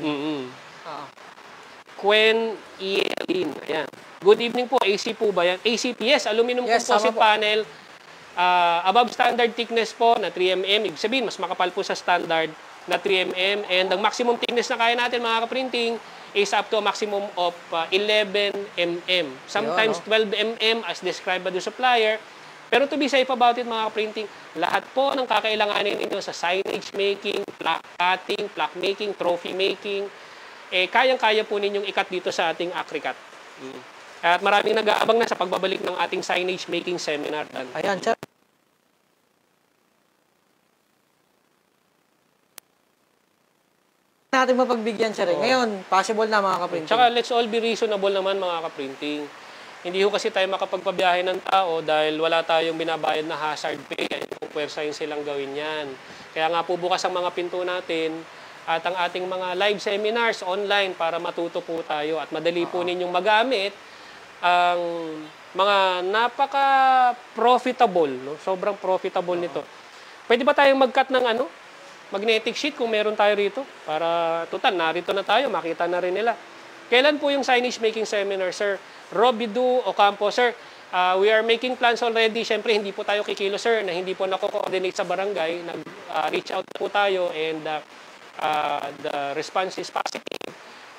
Quen Ielin. Ayan. Good evening po. AC po ba yan? ACP, yes. Aluminum Yes, composite tama po. panel. Above standard thickness po na 3mm. Ibig sabihin, mas makapal po sa standard na 3mm. And ang maximum thickness na kaya natin, mga ka-printing, is up to a maximum of 11mm. Sometimes 12mm as described by the supplier. Pero to be safe about it, mga ka-printing, lahat po ng kakailanganin ninyo sa signage making, plaque cutting, plaque making, trophy making, kayang-kaya po ninyong ikat dito sa ating AcryCut. At maraming nag-aabang na sa pagbabalik ng ating signage making seminar. Ayan, sir. Natin mapagbigyan, sir. Ngayon, possible na, mga kaprinting. Tsaka let's all be reasonable naman, mga kaprinting. Hindi ho kasi tayo makapagpabiyahe ng tao dahil wala tayong binabayad na hazard pay. Kung pwersahin silang gawin yan. Kaya nga po bukas ang mga pinto natin at ang ating mga live seminars online para matuto po tayo at madali po ninyong magamit ang mga napaka-profitable, no? Sobrang profitable nito. Pwede ba tayong mag-cut ng magnetic sheet kung meron tayo rito? Para, total, narito na tayo, makita na rin nila. Kailan po yung signage making seminar, sir? Robidu Ocampo, sir. We are making plans already. Siyempre, hindi po tayo kikilo, sir, na hindi po nako-coordinate sa barangay. Nag-reach out po tayo and the response is positive.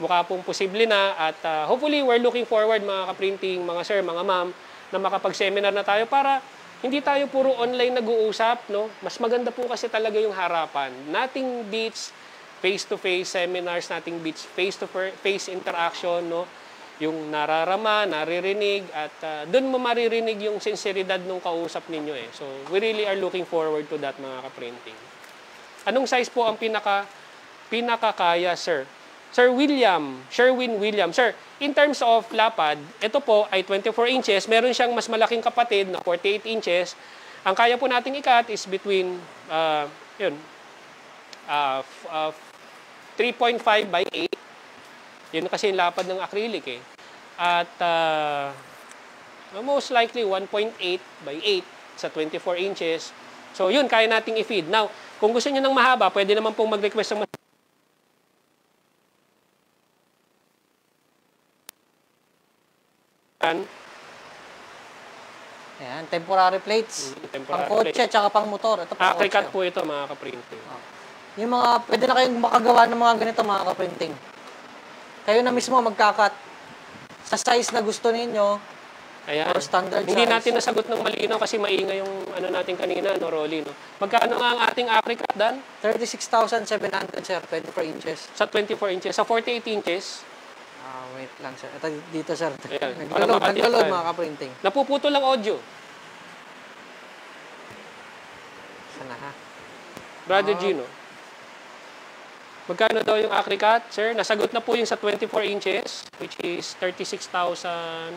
Mukha pong posible na at hopefully we're looking forward, mga ka-printing, mga sir, mga ma'am, na makapag-seminar na tayo para hindi tayo puro online nag-uusap, no? Mas maganda po kasi talaga yung harapan. Nothing beats face-to-face seminars, nothing beats face-to-face interaction, no? Yung nararama, naririnig, at doon mo maririnig yung sinseridad ng kausap ninyo eh. So, we really are looking forward to that, mga ka-printing. Anong size po ang pinakakaya, sir? Sherwin William. Sir, in terms of lapad, ito po ay 24 inches. Meron siyang mas malaking kapatid na 48 inches. Ang kaya po nating ikat is between 3.5 by 8. Yun kasi yung lapad ng acrylic eh. At most likely 1.8 by 8 sa 24 inches. So yun, kaya nating i-feed. Now, kung gusto niyo ng mahaba, pwede naman pong mag-request ng Ayan, temporary plates. temporary Pang kotse, tsaka pang motor. Ito pang AcryCut kotse. po ito, mga ka-printing. Yung mga, pwede na kayong makagawa ng mga ganito, mga ka-printing. Kayo na mismo magkakat sa size na gusto ninyo. Ayan. Or standard Hindi size. natin nasagot ng malinaw kasi maingay yung natin kanina, no, Rolly, no? Magkano nga ang ating AcryCut, Dan? 36,700, sir. 24 inches. Sa 24 inches. Sa 48 inches, Wait lang, sir. Ito dito, sir. Ayan. Naglalod, mga ka-printing. napuputol lang audio. Sana, ha? Brother Gino. Magkano daw yung AcryCut, sir? Nasagot na po yung sa 24 inches, which is 36,700.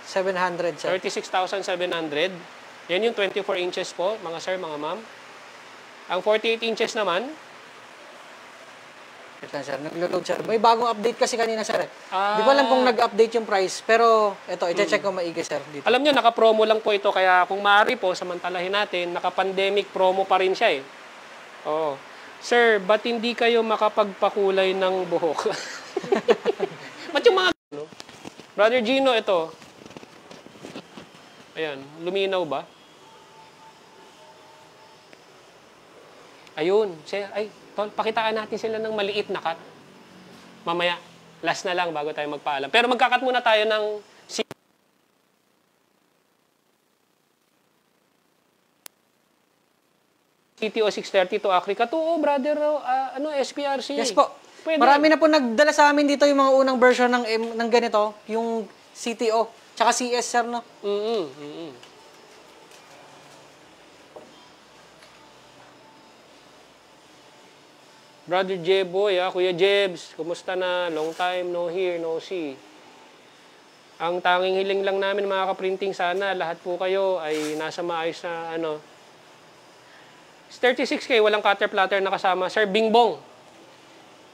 36,700, sir. 36,700. Yan yung 24 inches po, mga sir, mga ma'am. Ang 48 inches naman, Ito, sir. Naglo-load, sir. May bagong update kasi kanina, sir. Di ko Ah. alam kung nag-update yung price. Pero, ito, i-check ko maigi, sir. Dito. alam nyo, naka-promo lang po ito. Kaya kung maaari po, samantalahin natin, naka-pandemic promo pa rin siya eh. Oo. Sir, ba't hindi kayo makapagpakulay ng buhok? Ba't yung mga... no? Brother Gino, ito. Ayan, luminaw ba? Ayun. Ay, tol, pakitaan natin sila ng maliit na cut. Mamaya, last na lang bago tayo magpaalam. Pero magkakat muna tayo ng CTO 630 to Acrica. Oo, brother, SPRC. Yes po. Pwede. Marami na po nagdala sa amin dito yung mga unang version ng ganito. Yung CTO. Tsaka CS, sir, no? Brother Jeboy, Kuya Jebs, kumusta na? Long time, no hear, no see. Ang tanging hiling lang namin mga kaprinting, sana lahat po kayo ay nasa maayos na 36K, walang cutter platter na kasama. Sir Bingbong,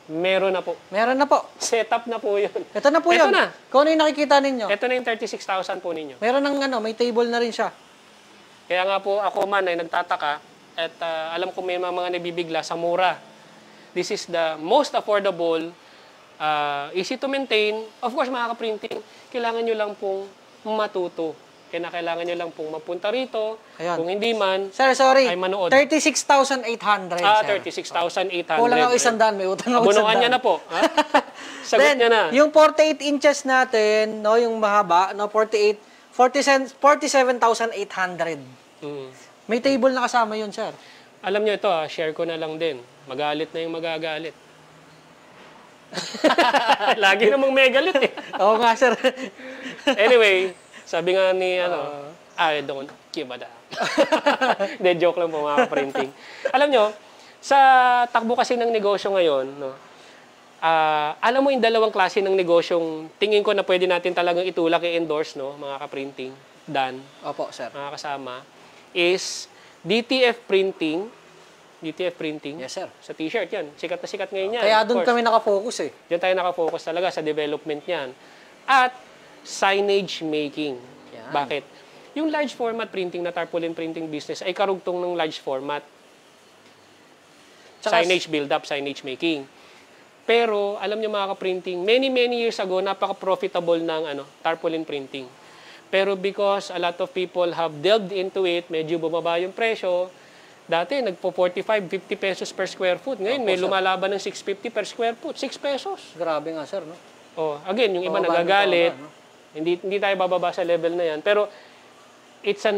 meron na po. Meron na po. Setup na po yun. Ito na po Ito yun. na. Kung ano yung nakikita ninyo. Ito na yung 36,000 po ninyo. Meron ng may table na rin siya. Kaya nga po ako man ay nagtataka at alam ko may mga nabibigla sa mura. This is the most affordable, easy to maintain. Of course, mga kaprinting, kailangan nyo lang pong matuto. Kailangan nyo lang pong mapunta rito. Ayan. Kung hindi man, Sir, sorry. ay manood. 36,800, sir. 36,800. Kulang ako 100. May utang ako 100. Abunuan niya na po. Ha? Sagot Then, niya na. yung 48 inches natin, no, yung mahaba, no, 47,800. May table na kasama yun, sir. Alam nyo ito, share ko na lang din. Magalit na yung magagalit. Lagi namang may galit eh. Oo nga, sir. Anyway, sabi nga ni I don't give a damn. De joke lang po mga printing. Alam nyo, sa takbo kasi ng negosyo ngayon, no, alam mo yung dalawang klase ng negosyong tingin ko na pwede natin talagang itulak i-endorse, no, mga ka-printing, Dan, Opo, sir. mga kasama, is DTF printing. DTF printing. Yes, sir. Sa t-shirt yan. Sikat na sikat ngayon yan. Kaya of doon course. kami nakafocus eh. Diyan tayo nakafocus talaga sa development niyan. At signage making. Yan. Bakit? Yung large format printing na tarpaulin printing business ay karugtong ng large format. Tsaka, Signage build-up, signage making. Pero, alam niyo mga ka-printing, many years ago, napaka-profitable ng tarpaulin printing. Pero because a lot of people have delved into it, medyo bumaba yung presyo. Dati, nagpo 45, 50 pesos per square foot. Ngayon, may lumalaban ng 650 per square foot. 6 pesos. grabe nga, sir, no? Oh, again, yung iba Bababa, nagagalit. bababa, no? Hindi tayo bababa sa level na yan. Pero, it's a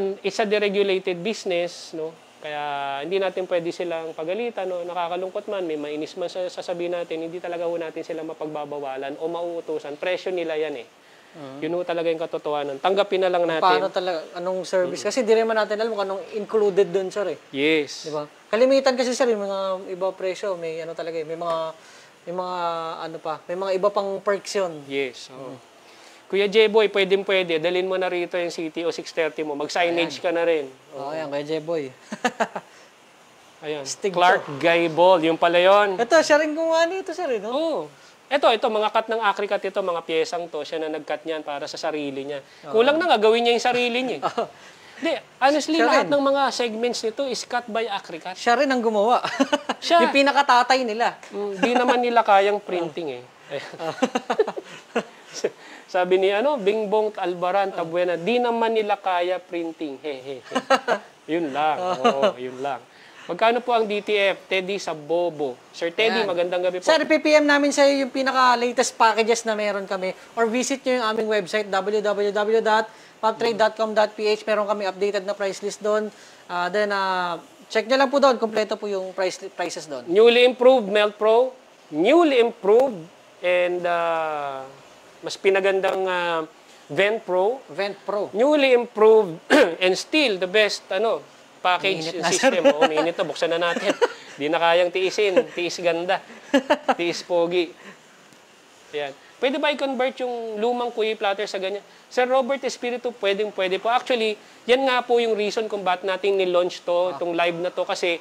deregulated business, no? Kaya hindi natin pwede silang pagalitan, no? Nakakalungkot man, may mainis man sasabihin natin, hindi talaga ho natin sila mapagbabawalan o mauutusan. Presyo nila yan eh. Yun ho talaga yung katotohanan. Tanggapin na lang natin. Paano talaga, anong service? Kasi di naman natin alam kung anong included doon, sir, eh. Yes. Di ba? Kalimitan kasi, sir, yung mga iba presyo, may talaga eh, may mga iba pang perks yun. Yes. Oh. Kuya J-Boy, pwede. Dalhin mo na rito yung CTO 630 mo. Mag-signage ka na rin. Oo, yan, kaya J-Boy. Ayan. Stig Clark Gaibol. Yung pala yun. Ito, siya rin gumawa nito, sir, eh, no? Oo. Ito, mga cut ng Acrica ito, mga piyesang to, siya na nag-cut niyan para sa sarili niya. Kulang na nga, gawin niya yung sarili niya. Hindi, honestly, Siya lahat rin. ng mga segments nito is cut by Acrica. Siya rin ang gumawa. Siya. Yung pinakatatay nila. Di naman nila kayang printing eh. Sabi ni Bingbong Albaran Tabuena, di naman nila kaya printing. He. Yun lang. Oo, yun lang. Magkano po ang DTF? Teddy sa Bobo. Sir Teddy, Ayan. magandang gabi po. Sir, PPM namin sa iyo yung pinaka-latest packages na meron kami or visit nyo yung aming website www.poptrade.com.ph. Meron kami updated na price list doon. Then, check nyo lang po doon. Kompleto po yung prices doon. Newly improved Melt Pro. Newly improved and mas pinagandang Vent Pro. Vent Pro. Newly improved and still the best package Mainit na, system. Oo, mainit na. Buksan na natin. Di na kayang tiisin. Tiis ganda. Tiis pogi. Ayan. pwede ba i-convert yung lumang QE plotter sa ganyan? Sir Robert Espiritu, pwede po. Actually, yan nga po yung reason kung ba't natin ni-launch to, itong live na to, kasi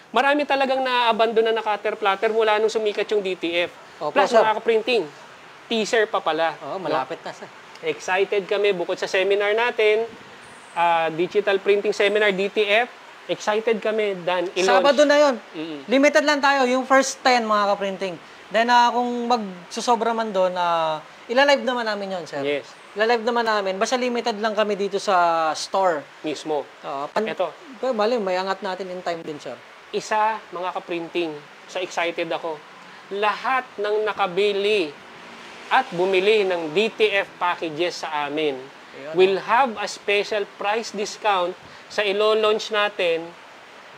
marami talagang na-abandon na cutter plotter mula nung sumikat yung DTF. Opo, Plus, sir. makaka-printing. Teaser pa pala. Oo, malapit na, sir. Excited kami, bukod sa seminar natin, Digital Printing Seminar, DTF, excited kami, Dan, i-launch. Sabado na yun. Limited lang tayo, yung first 10 mga ka-printing. Then kung magsusobra man doon, ilalive naman namin yun, sir. Yes. Ilalive naman namin. Basta limited lang kami dito sa store. Mismo. Ito. Bali, may angat natin in time din, sir. Isa, mga ka-printing, sa excited ako. Lahat ng nakabili at bumili ng DTF packages sa amin will have a special price discount sa ilo-launch natin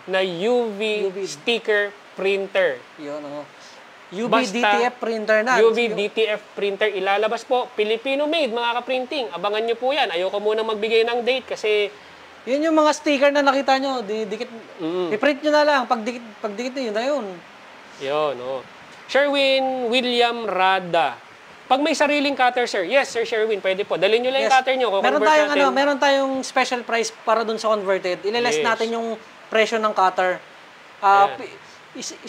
na UV sticker printer. Yun, UV Basta, DTF printer na. UV DTF printer ilalabas po. Filipino-made, mga ka-printing. Abangan nyo po yan. Ayoko muna magbigay ng date kasi Yun yung mga sticker na nakita nyo. Dikit, i-print nyo na lang. Pag dikit na yun na yun. Yun, Sherwin William Rada. Pag may sariling cutter, sir. Yes, Sir Sherwin, pwede po. Dalhin nyo lang yung cutter nyo. Meron tayong special price para dun sa converted. Ileless natin yung presyo ng cutter.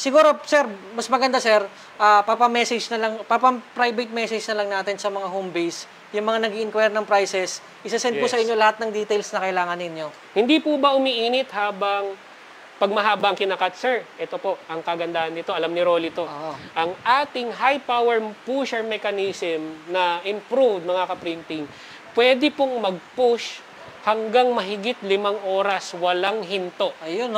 Siguro, sir, mas maganda, sir, papa-message na lang, papa-private message na lang natin sa mga home base, yung mga nag-i-inquire ng prices, isa-send po sa inyo lahat ng details na kailangan ninyo. Hindi po ba umiinit habang pag mahaba ang kinakat, sir? Ito po, ang kagandahan nito, alam ni Rolly to. Ang ating high-power pusher mechanism na improved, mga ka-printing, pwede pong mag-push hanggang mahigit 5 oras, walang hinto. Ayun,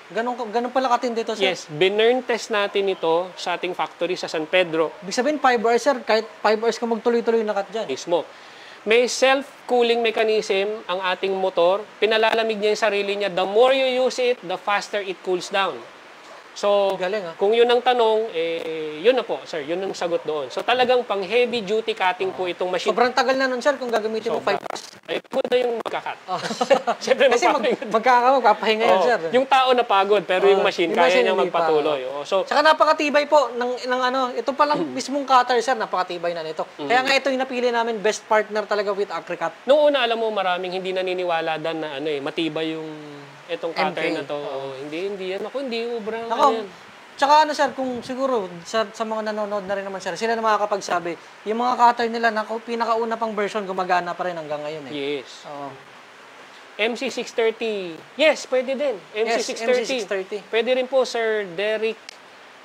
Ganun pala katindi dito, sir. Yes, binurn test natin ito sa ating factory sa San Pedro. Ibig sabihin, 5 hours, sir. Kahit 5 hours ka magtuloy-tuloy na cut dyan. Mismo. May self-cooling mechanism ang ating motor. Pinalalamig niya yung sarili niya. The more you use it, the faster it cools down. So, Galing, kung yun ang tanong, yun na po, sir. Yun ang sagot doon. So, talagang pang heavy-duty cutting po itong machine. Sobrang tagal na nun, sir, kung gagamitin mo 5 hours. Ay, puta yung magkakat. Siyempre, Kasi magpapahinga yan, sir. Yung tao napagod, pero yung machine, yung kaya machine niyang hindi pa. magpatuloy. So, Tsaka napakatibay po ng ito palang mismong cutter, sir, napakatibay na nito. Kaya nga ito yung napili namin, best partner talaga with Acricut. noong una, alam mo, maraming hindi naniniwala dan na matibay yung itong cutter MK. na to. Hindi yan. Hindi ubra. Ako, tsaka sir, kung siguro, sa mga nanonood na rin naman, sir, sila na makakapagsabi, yung mga cutter nila, pinakauna pang version, gumagana pa rin hanggang ngayon. Yes. Oo. MC630. Yes, pwede din. MC630. MC630. Pwede rin po, Sir Derek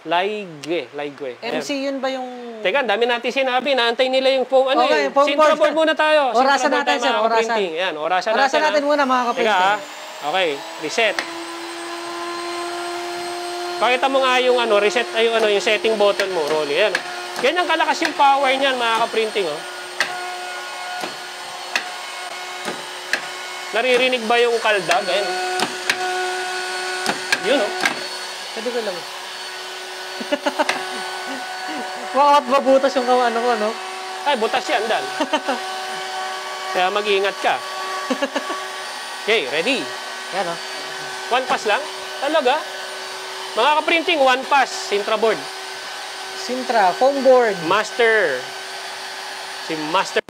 Laigwe. MC yun ba yung... Teka, dami natin sinabi. Naantay nila yung foam. Okay, foam board. Sintraboard muna tayo. Orasan Sintraboard natin, tayo, sir. mga Orasan. kaprinting. Yan, orasan natin muna, mga Teka, kaprinting. Okay, reset. Pakita mo nga yung reset ay yung setting button mo, Rolly. Yan. Ganyan kalakas yung power niyan, mga kaprinting, Naririnig ba yung kaldag? Ayan. Yun, Pwede ko lang. Bakit mabutas yung ano ko, no? Ay, butas yan, Dan. Kaya mag-iingat ka. Okay, ready? Yan, One pass lang? Talaga? Mga kaprinting, one pass. Sintra board. Sintra, foam board. Master. Si Master.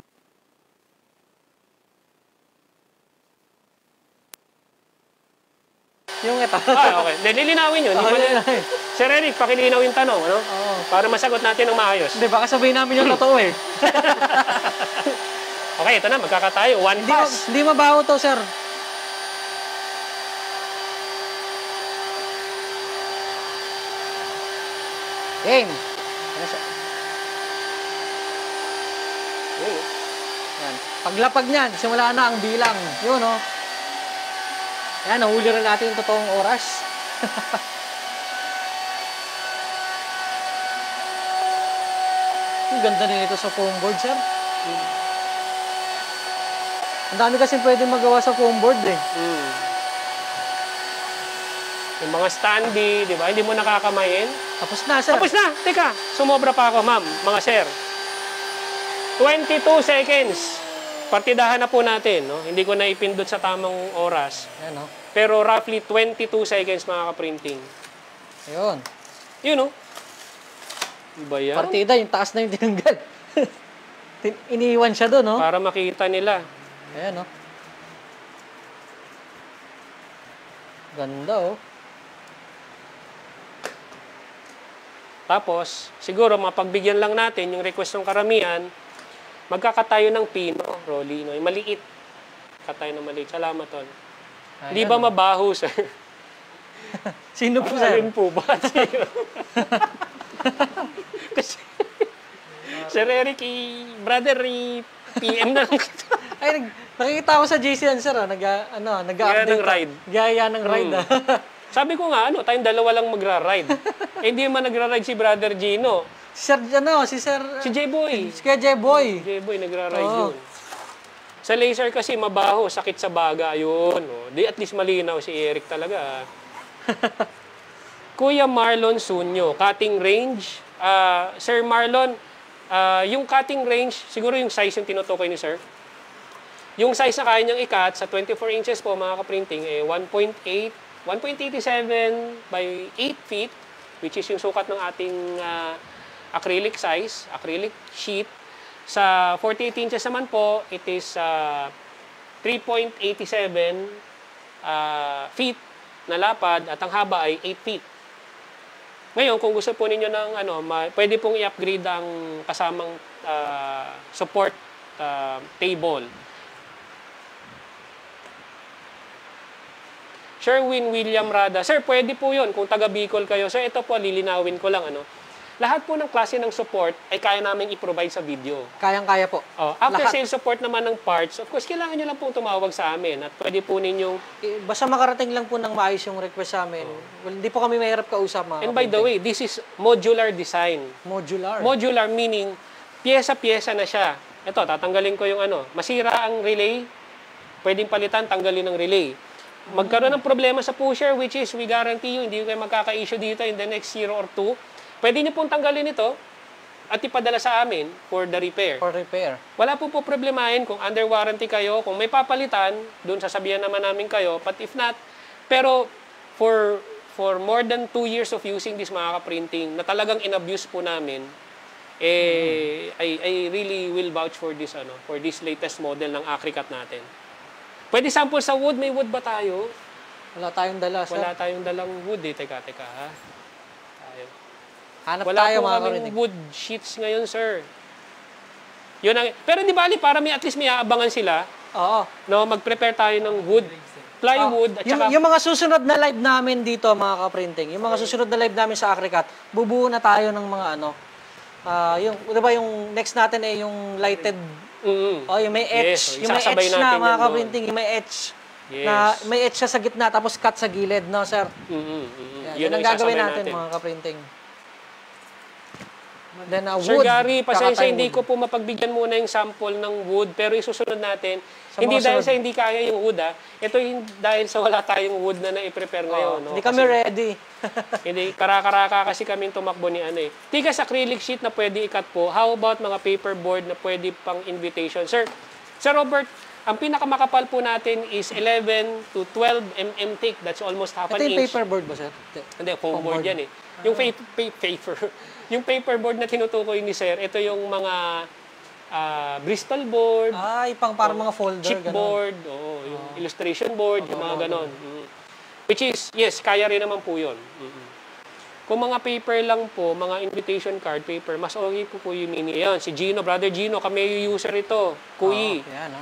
Yung ito. Okay. Lilinawin yun. Sir Eric, pakilinaw yung tanong, Oo. Para masagot natin ng maayos. Hindi, baka sabihin namin yung totoo, Okay, ito na. Magkakatayo. One pass. Hindi mabaho to, sir. Game. Yan. Paglapag niyan, simula na ang bilang. Yun, Yan, nahuli rin natin yung totoong oras. Ang ganda din ito sa foam board, sir. Ang dami kasi pwede magawa sa foam board, Yung mga standee, di ba? Hindi mo nakakamayin. Tapos na, sir. Tapos na! Teka, sumobra pa ako, ma'am, mga sir. 22 seconds. Partidahan na po natin, Hindi ko na ipindot sa tamang oras. Ayan, Pero roughly 22 seconds, mga ka-printing. Ayun. Yun, Iba yan? Partida, yung taas na yung tinanggal. Iniiwan siya doon, no? Para makita nila. Ayan, no? Ganda, oh. Tapos, siguro mapagbigyan lang natin yung request ng karamihan, magkakatayo ng pino, Rolly, no? Yung maliit. Katayo ng maliit. Salamat, Tol. Hindi ba mabaho, sir? Sino po, sir? Alin po ba? Kasi, Sir Eric, brother, PM na lang kita. Ay, nakikita ko sa JCN, sir, oh. Nag-update. ng ride. Gaya ng ride, ah. Sabi ko nga, tayong dalawa lang magra-ride. Hindi man nagra-ride si Brother Gino. Si Sir, Si J-Boy. si Kuya J-Boy. J-Boy nagra-ride Oo. yun. Sa laser kasi mabaho, sakit sa baga, ayun. Di at least malinaw si Eric talaga. Kuya Marlon Sunyo, cutting range. Sir Marlon, yung cutting range, siguro yung size yung tinutukoy ni Sir. Yung size na kaya niyang i-cut sa 24 inches po mga kaprinting, 1.87 by 8 feet, which is yung sukat ng ating acrylic size, acrylic sheet. Sa 48 inches naman po, it is 3.87 feet na lapad at ang haba ay 8 feet. Ngayon, kung gusto po ninyo ng pwede pong i-upgrade ang kasamang support table. Sherwin William Rada. Sir, pwede po yun kung taga Bicol kayo. Sir, ito po, lilinawin ko lang. Lahat po ng klase ng support ay kaya namin i-provide sa video. Kayang-kaya po. After sale support naman ng parts, of course, kailangan nyo lang pong tumawag sa amin at pwede po ninyong... Basta makarating lang po ng maayos yung request sa amin. Well, hindi po kami mahirap kausap, mga And by the way, this is modular design. Modular. Modular meaning, pyesa-pyesa na siya. Ito, tatanggalin ko yung masira ang relay, pwedeng palitan, tanggalin ng relay. Magkaroon ng problema sa pusher, which is, we guarantee you, hindi kayo magkaka-issue dito in the next year or two. Pwede niyo pong tanggalin ito at ipadala sa amin for the repair. For repair. Wala po problemahin kung under warranty kayo. Kung may papalitan, doon sasabihan naman namin kayo. But if not, pero for more than 2 years of using this mga ka-printing, na talagang in-abuse po namin, I really will vouch for this, for this latest model ng Acricut natin. Pwede sample sa wood. May wood ba tayo? Wala tayong dala, sir. Wala tayong dalang wood eh. Teka ha. Hanap Wala tayo, po mga kaming kaprinting. wood sheets ngayon, sir. Yun ang, pero di bali, para at least may aabangan sila. Oo. Mag-prepare tayo ng wood, plywood, at saka... Yung mga susunod na live namin dito, mga kaprinting, yung mga susunod na live namin sa Acricut, bubuo na tayo ng mga diba yung next natin ay yung lighted, yung may etch, Yes, yung may isasabay etch na, natin mga yan kaprinting, yung may etch. Yes. Na may etch siya sa gitna, tapos cut sa gilid, no, sir? Yan ang gagawin natin, mga kaprinting. Then, Sir wood, Gary, pasensya, kakatay hindi wood. ko po mapagbigyan muna yung sample ng wood, pero isusunod natin, Sa hindi mga dahil sunod. sa hindi kaya yung wood, ito yung dahil sa wala tayong wood na na-prepare ngayon. No? Hindi kami ready. Hindi, karaka-raka kasi kaming tumakbo ni Tigas acrylic sheet na pwede i-cut po. How about mga paperboard na pwede pang invitation? Sir Robert, ang pinakamakapal po natin is 11 to 12 mm thick. That's almost half Ito an yung inch. paperboard ba, sir? Hindi, foam board yan eh. Yung yung paperboard na tinutukoy ni Sir, ito yung mga Bristol board, Ay, parang mga folder, chipboard, yung illustration board, yung mga ganon. Which is, yes, kaya rin naman po yun. Kung mga paper lang po, mga invitation card paper, mas okay po yung mini. Ayan, si Gino, Brother Gino, kami yung user ito. Kuyi. Yan,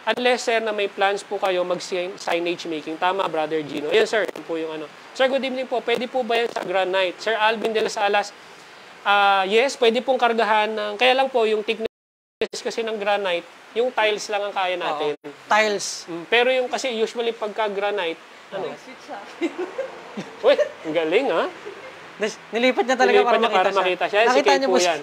Unless, sir, na may plans po kayo mag-signage making. Tama, Brother Gino. Ayan, sir, yun po yung Sir, good evening po. Pwede po ba yan sa granite? Sir Alvin de las Alas, yes, pwede pong kargahan ng... Kaya lang po, yung thickness kasi ng granite, yung tiles lang ang kaya natin. Tiles. Pero yung kasi usually pagka granite, Uy, ang galing ha? Nilipat niya talaga para makita siya. Nakita niyo po yan.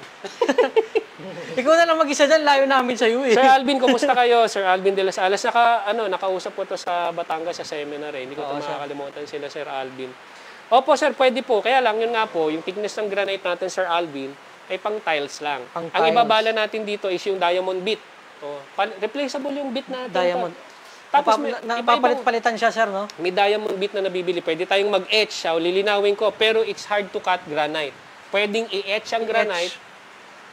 Ikaw na lang mag-isa dyan, layo namin sa iyo eh. Sir Alvin, kumusta kayo? Sir Alvin de las Alas. Nakausap po to sa Batangas sa seminar eh. Hindi ko makakalimutan sila, Sir Alvin. Opo, sir, pwede po. Kaya lang, yun nga po, yung thickness ng granite natin, Sir Alvin, ay pang tiles lang. Ang ibabala natin dito is yung diamond bit. Replaceable yung bit natin. Diamond. Tapos, napapalit-palitan siya, sir, no? may diamond bit na nabibili. Pwede tayong mag-etch. Lilinawin ko. Pero it's hard to cut granite. Pwedeng i-etch ang granite.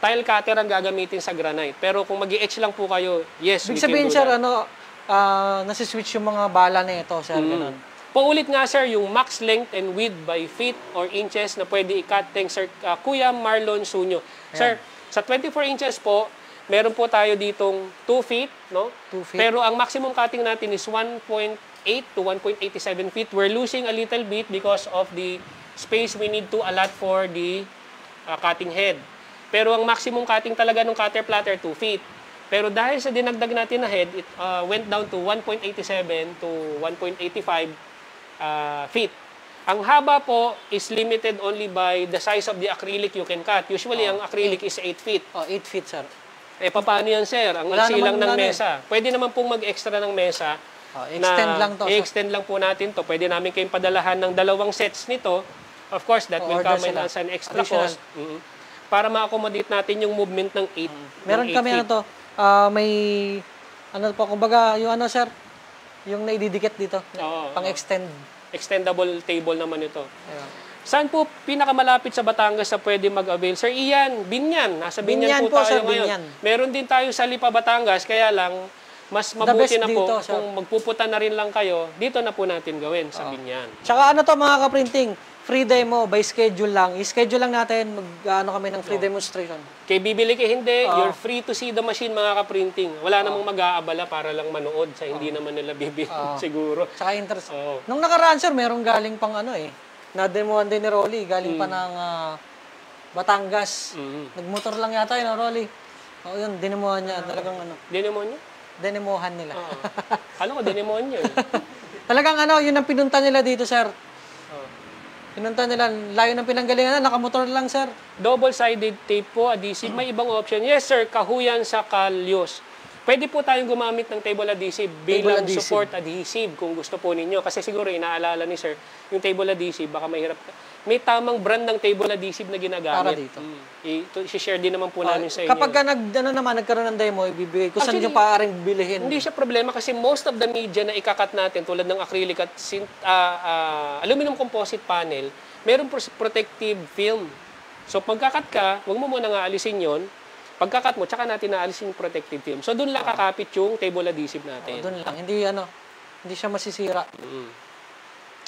tile cutter ang gagamitin sa granite. Pero kung mag-i-etch lang po kayo, yes, Ibig we can sabihin, do sir, that. nasi-switch yung mga bala na ito, sir, ganun. Paulit nga, sir, yung max length and width by feet or inches na pwede i-cut thanks, Sir Kuya Marlon Sunyo. Sir, sa 24 inches po, meron po tayo ditong 2 feet, no? 2 feet. Pero ang maximum cutting natin is 1.8 to 1.87 feet. We're losing a little bit because of the space we need to allot for the cutting head. Pero ang maximum cutting talaga ng cutter platter, 2 feet. Pero dahil sa dinagdag natin na head, it went down to 1.87 to 1.85 feet. Ang haba po is limited only by the size of the acrylic you can cut. Usually, ang acrylic is 8 feet. 8 feet, sir. Eh, paano yan, sir? Ang Wala iksi lang namang ng mesa. Pwede naman pong mag-extra ng mesa. Extend lang to, sir. I-extend lang po natin to. Pwede namin kayong padalahan ng 2 sets nito. Of course, that will Order come sila. as an extra Additional. cost. Para ma-accommodate natin yung movement ng 8. Meron kami feet. ano to, may, ano po, kumbaga, yung ano, sir, yung naididikit dito, Oo, pang-extend. Extendable table naman ito. Ayun. Saan po pinakamalapit sa Batangas na pwede mag-avail? Sir Ian, Binyan. Nasa Binyan, Binyan po po, tayo sir, ngayon. Binyan. Meron din tayo sa Lipa, Batangas. Kaya lang, mas mabuti best na po dito, sir. kung magpupunta na rin lang kayo, dito na po natin gawin sa Binyan. Tsaka ano to, mga ka-printing, free demo, by schedule lang. I-schedule lang natin, mag-ano kami ng free demonstration. Kay bibili kay hindi, you're free to see the machine, mga ka-printing. Wala namang mag-aabala para lang manood sa hindi naman nila bibili siguro. Tsaka interest. Oo. Nung nakaraan, sir, merong galing pang ano na-demoan din ni Rolly, galing pa ng Batangas. Nagmotor lang yata yun, Rolly. Oo, yun, dinemohan niya. Talagang ano, Dinemonyo? dinemohan nila. Kala ko dinemonyo. Talagang ano, yun ang pinunta nila dito, sir. Pinunta nila, layo ng pinanggalingan na, nakamotor lang, sir. Double-sided tape po, adhesive. May ibang option. Yes, sir, kahuyan sa kalyos. Pwede po tayong gumamit ng table adhesive bilang adhesive. support adhesive kung gusto po ninyo. Kasi siguro inaalala ni sir, yung table adhesive, baka mahirap. May tamang brand ng table adhesive na ginagamit. Para dito. I-share din naman po namin sa inyo. Kapag ka nagkaroon ng demo, ibibigay ko saan Actually, yung paaaring bilhin. Hindi siya problema kasi most of the media na ikakat natin tulad ng acrylic at aluminum composite panel, meron protective film. So pagkakat ka, huwag mo muna nga alisin yon. Pagkakat mo, tsaka natin naalisin yung protective film. So doon lang kakapit yung table adhesive natin. Doon lang, hindi siya masisira.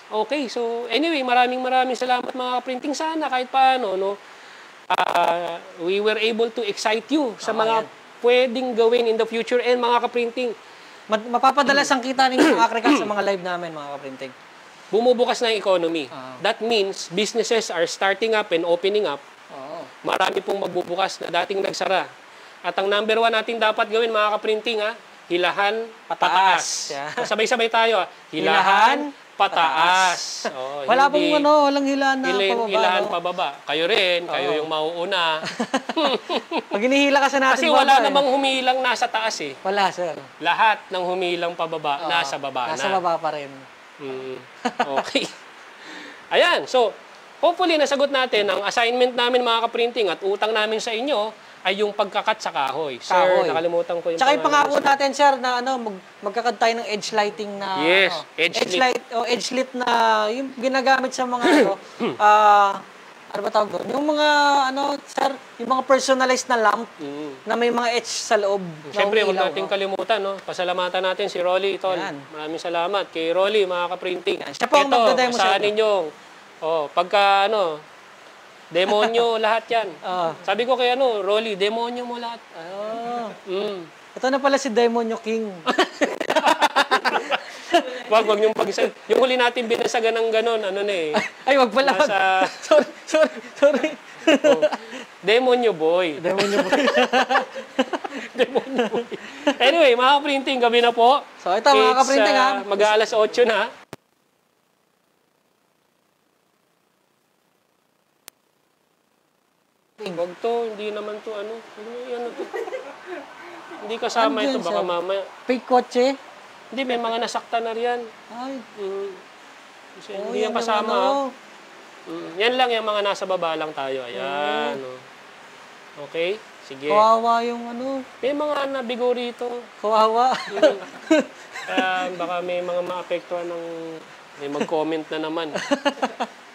Okay, so anyway, maraming salamat mga printing. Sana kahit paano, no, we were able to excite you sa mga pwedeng gawin in the future and mga kaprinting. Mapapadalas ang kita ninyo ng Acricat sa mga live namin, mga kaprinting. Bumubukas na yung economy. That means businesses are starting up and opening up. Marami pong magbubukas na dating nagsara. At ang number 1 natin dapat gawin, mga kaprinting, hilahan, pataas. Yeah. Sabay-sabay tayo. Hilahan, pataas. Wala pong walang hilahan na pababa. Hilahan pababa. Kayo rin, kayo yung mauuna. Pag hinihila kasi natin Kasi wala namang humilang nasa taas eh. Wala, sir. Lahat ng humilang pababa, nasa baba Nasa na. baba pa rin. Okay. Ayan, so, hopefully nasagot natin ang assignment namin mga kaprinting at utang namin sa inyo ay yung pagkakat sa kahoy. Sir, Kahoy. nakalimutan ko yung Tsaka yung pangalan. pangako natin, sir, na magkakad tayo ng edge lighting na Yes, edge lit. light o edge lit na yung ginagamit sa mga ano ba tawag doon? Yung mga sir, yung mga personalized na lamp na may mga edge sa loob. Siyempre, ng huwag ilaw, natin kalimutan, no? Pasalamatan natin si Rolly Tol. Yan. Maraming salamat kay Rolly, mga kaprinting. Yan. Siya po ang magdademo sa saan ninyong, pagka, demonyo lahat yan. Sabi ko kay Rolly, demonyo mo lahat. Ito na pala si Demonyo King. Wag niyong pag-isa. Yung huli natin binasagan ng ganon, Ay, wag pala. Nasa, Sorry. demonyo boy. Demonyo Boy. Demonyo boy. Anyway, mga printing, gabi na po. So, ito mga kaprinting, Mag-aalas 8 na. Wag to, hindi naman to Hindi kasama Ano ito, yun, baka sir? mamaya. Fake kotse. Hindi, may mga nasaktan na riyan. Ay. Kasi hindi yan kasama. Yan lang, yung mga nasa baba lang tayo. Ayan. Okay, sige. Kawawa yung May mga nabigo rito. Kawawa. Kaya baka may mga maapektuhan ng... May mag-comment na naman.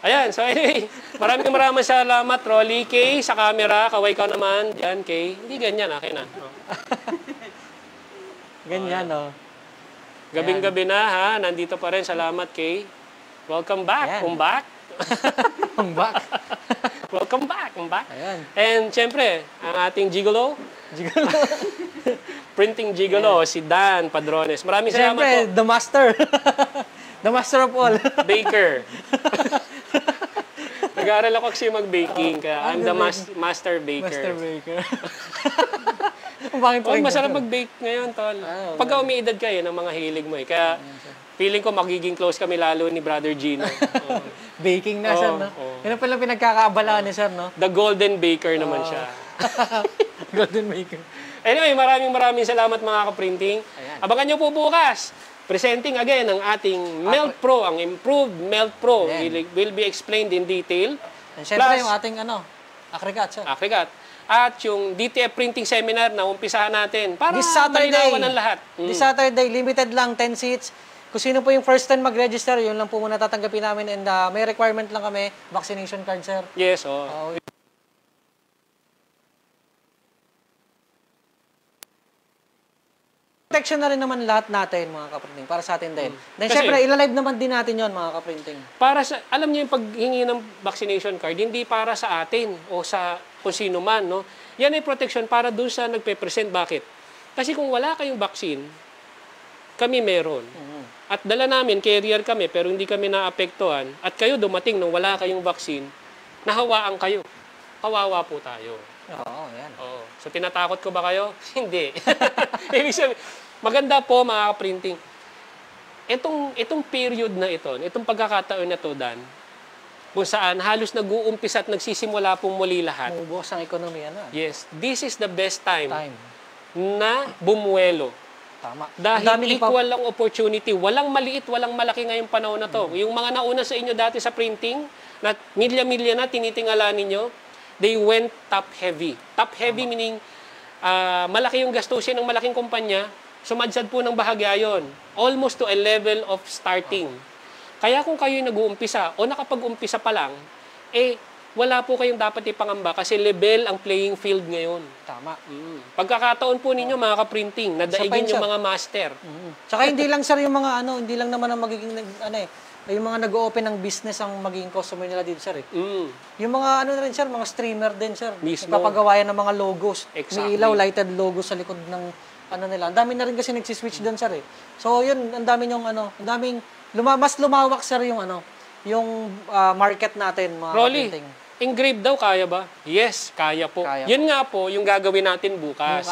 Ayan, so anyway, maraming salamat, Rolly. Kay, sa camera, kaway ka naman. Yan, Kay. Hindi ganyan, akin na. Oh. Ganyan, no? Gabing-gabi na, ha? Nandito pa rin. Salamat, Kay. Welcome back. Ayan. Come back. Come back. Welcome back. Come back. Ayan. And, syempre, ang ating gigolo, Gigolo. printing gigolo, si Dan Padrones. Maraming salamat po. Siyempre, the master. The master of all. Baker. Nag-aaral ako kasi mag-baking, kaya I'm the master baker. Master baker. Bakit Oh, masarap mag-bake ngayon, tol. Pagka umiidad ka, yun ang mga hilig mo eh. Kaya feeling ko magiging close kami lalo ni Brother Gino. Oh. Baking na, sir, no? Yun ang pala pinagkakaabalaan ni sir, no? The Golden Baker naman siya. Golden baker. Anyway, maraming salamat mga kaprinting. Ayan. Abangan nyo po bukas. Presenting again ang ating Melt Pro, ang improved Melt Pro. Ayan. Will be explained in detail. And syempre, Plus, yung ating, aggregate, sir. Aggregate. At yung DTF printing seminar na umpisahan natin para This Saturday, malinawan ang lahat. This Saturday, limited lang, 10 seats. Kung sino po yung first time mag-register, yun lang po muna tatanggapin namin. And may requirement lang kami, vaccination card, sir. Yes, oh. Protection na rin naman lahat natin, mga kaprinting, para sa atin din. Then, Kasi, syempre, ilalive naman din natin yon mga kaprinting. Para sa, alam niyo yung paghingi ng vaccination card, hindi para sa atin o sa kung sino man, no? Yan ay protection para doon sa nagpe-present. Bakit? Kasi kung wala kayong vaccine, kami meron. At dala namin, carrier kami, pero hindi kami naapektuhan. At kayo dumating nung wala kayong vaccine, nahawaan kayo. Kawawa po tayo. Oo, yan. Oo. So, tinatakot ko ba kayo? Hindi. Ibig sabihin, maganda po mga printing. Itong period na ito, itong pagkakataon na to, Dan, kung saan halos nag-uumpisa at nagsisimula pong muli lahat. Mubos ang ekonomiya na. Yes, this is the best time Time. na bumuelo. Tama. Dahil Ang daming equal lang opportunity. Walang maliit, walang malaki ngayong panahon na to. Yung mga nauna sa inyo dati sa printing, na milya-milya na tinitingala ninyo, they went top-heavy. Top-heavy meaning malaki yung gastusin ng malaking kumpanya, sumadsad po ng bahagya yun. Almost to a level of starting. Kaya kung kayo nag-uumpisa o nakapag-umpisa pa lang, wala po kayong dapat ipangamba kasi level ang playing field ngayon. Tama. Pagkakataon po ninyo mga ka-printing, nadaigin yung mga master. Tsaka hindi lang sir yung mga hindi lang naman ang magiging yung mga nag-open ng business ang magiging customer nila dito sir. Yung mga na rin sir, mga streamer din sir. Mismo. Nagpapagawa yan ng mga logos. Exactly. May ilaw, lighted logos sa likod ng nila. Ang dami na rin kasi nagsiswitch doon sir eh. So yun, ang dami yung ang daming mas lumawak sir yung yung market natin mga Rolly, kaprinting. engrave daw, kaya ba? Yes, kaya po. Kaya Yun nga po, yung gagawin natin bukas.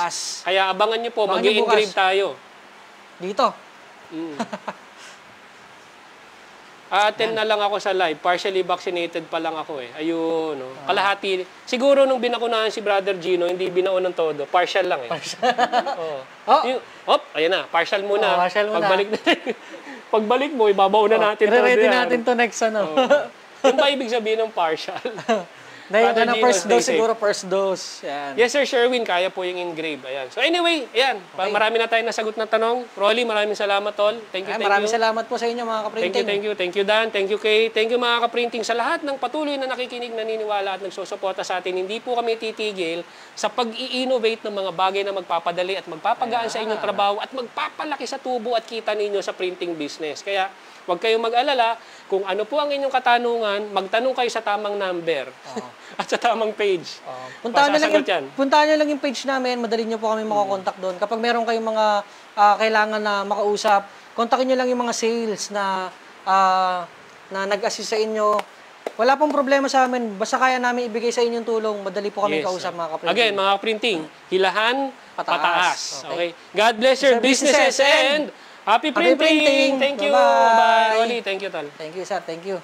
Kaya abangan nyo po, Abangan nyo mag-engrave bukas. tayo. Dito. Attend na lang ako sa live. Partially vaccinated pa lang ako eh. Ayun, no? Kalahati. Siguro nung binakunahan si Brother Gino, hindi binaon ng todo. Partial lang eh. Ayan na. Partial muna. Partial muna. Pagbalik mo, ibabaon na natin. I-ready natin to next Yung ba ibig sabihin ng partial? Dahil Brother Gino, first stay dose safe. siguro, first dose. Yan. Yes, Sir Sherwin, kaya po yung engrave. Ayan. So anyway, ayan. Okay. Marami na tayong nasagot na tanong. Rolly, maraming salamat, tol. Thank you. Maraming salamat po sa inyo mga kaprinting. Thank you, Dan. Thank you, Kay. Thank you, mga kaprinting. Sa lahat ng patuloy na nakikinig, naniniwala at nagsusuporta sa atin, hindi po kami titigil sa pag-i-innovate ng mga bagay na magpapadali at magpapagaan sa inyong trabaho at magpapalaki sa tubo at kita ninyo sa printing business. Kaya, huwag kayong mag-alala. Kung ano po ang inyong katanungan, magtanong kayo sa tamang number at sa tamang page. Puntahan nyo lang yung page namin. Madali nyo po kami makakontak doon. Kapag meron kayong mga kailangan na makausap, kontakin nyo lang yung mga sales na nag-assist sa inyo. Wala pong problema sa amin. Basta kaya namin ibigay sa inyong tulong. Madali po kami kausap mga kaprinting. Again, mga kaprinting, hilahan, pataas. Okay. God bless your businesses businesses and happy printing! printing! Thank you! Bye-bye! Bye, Rolly. Thank you, Tal. Thank you, sir. Thank you.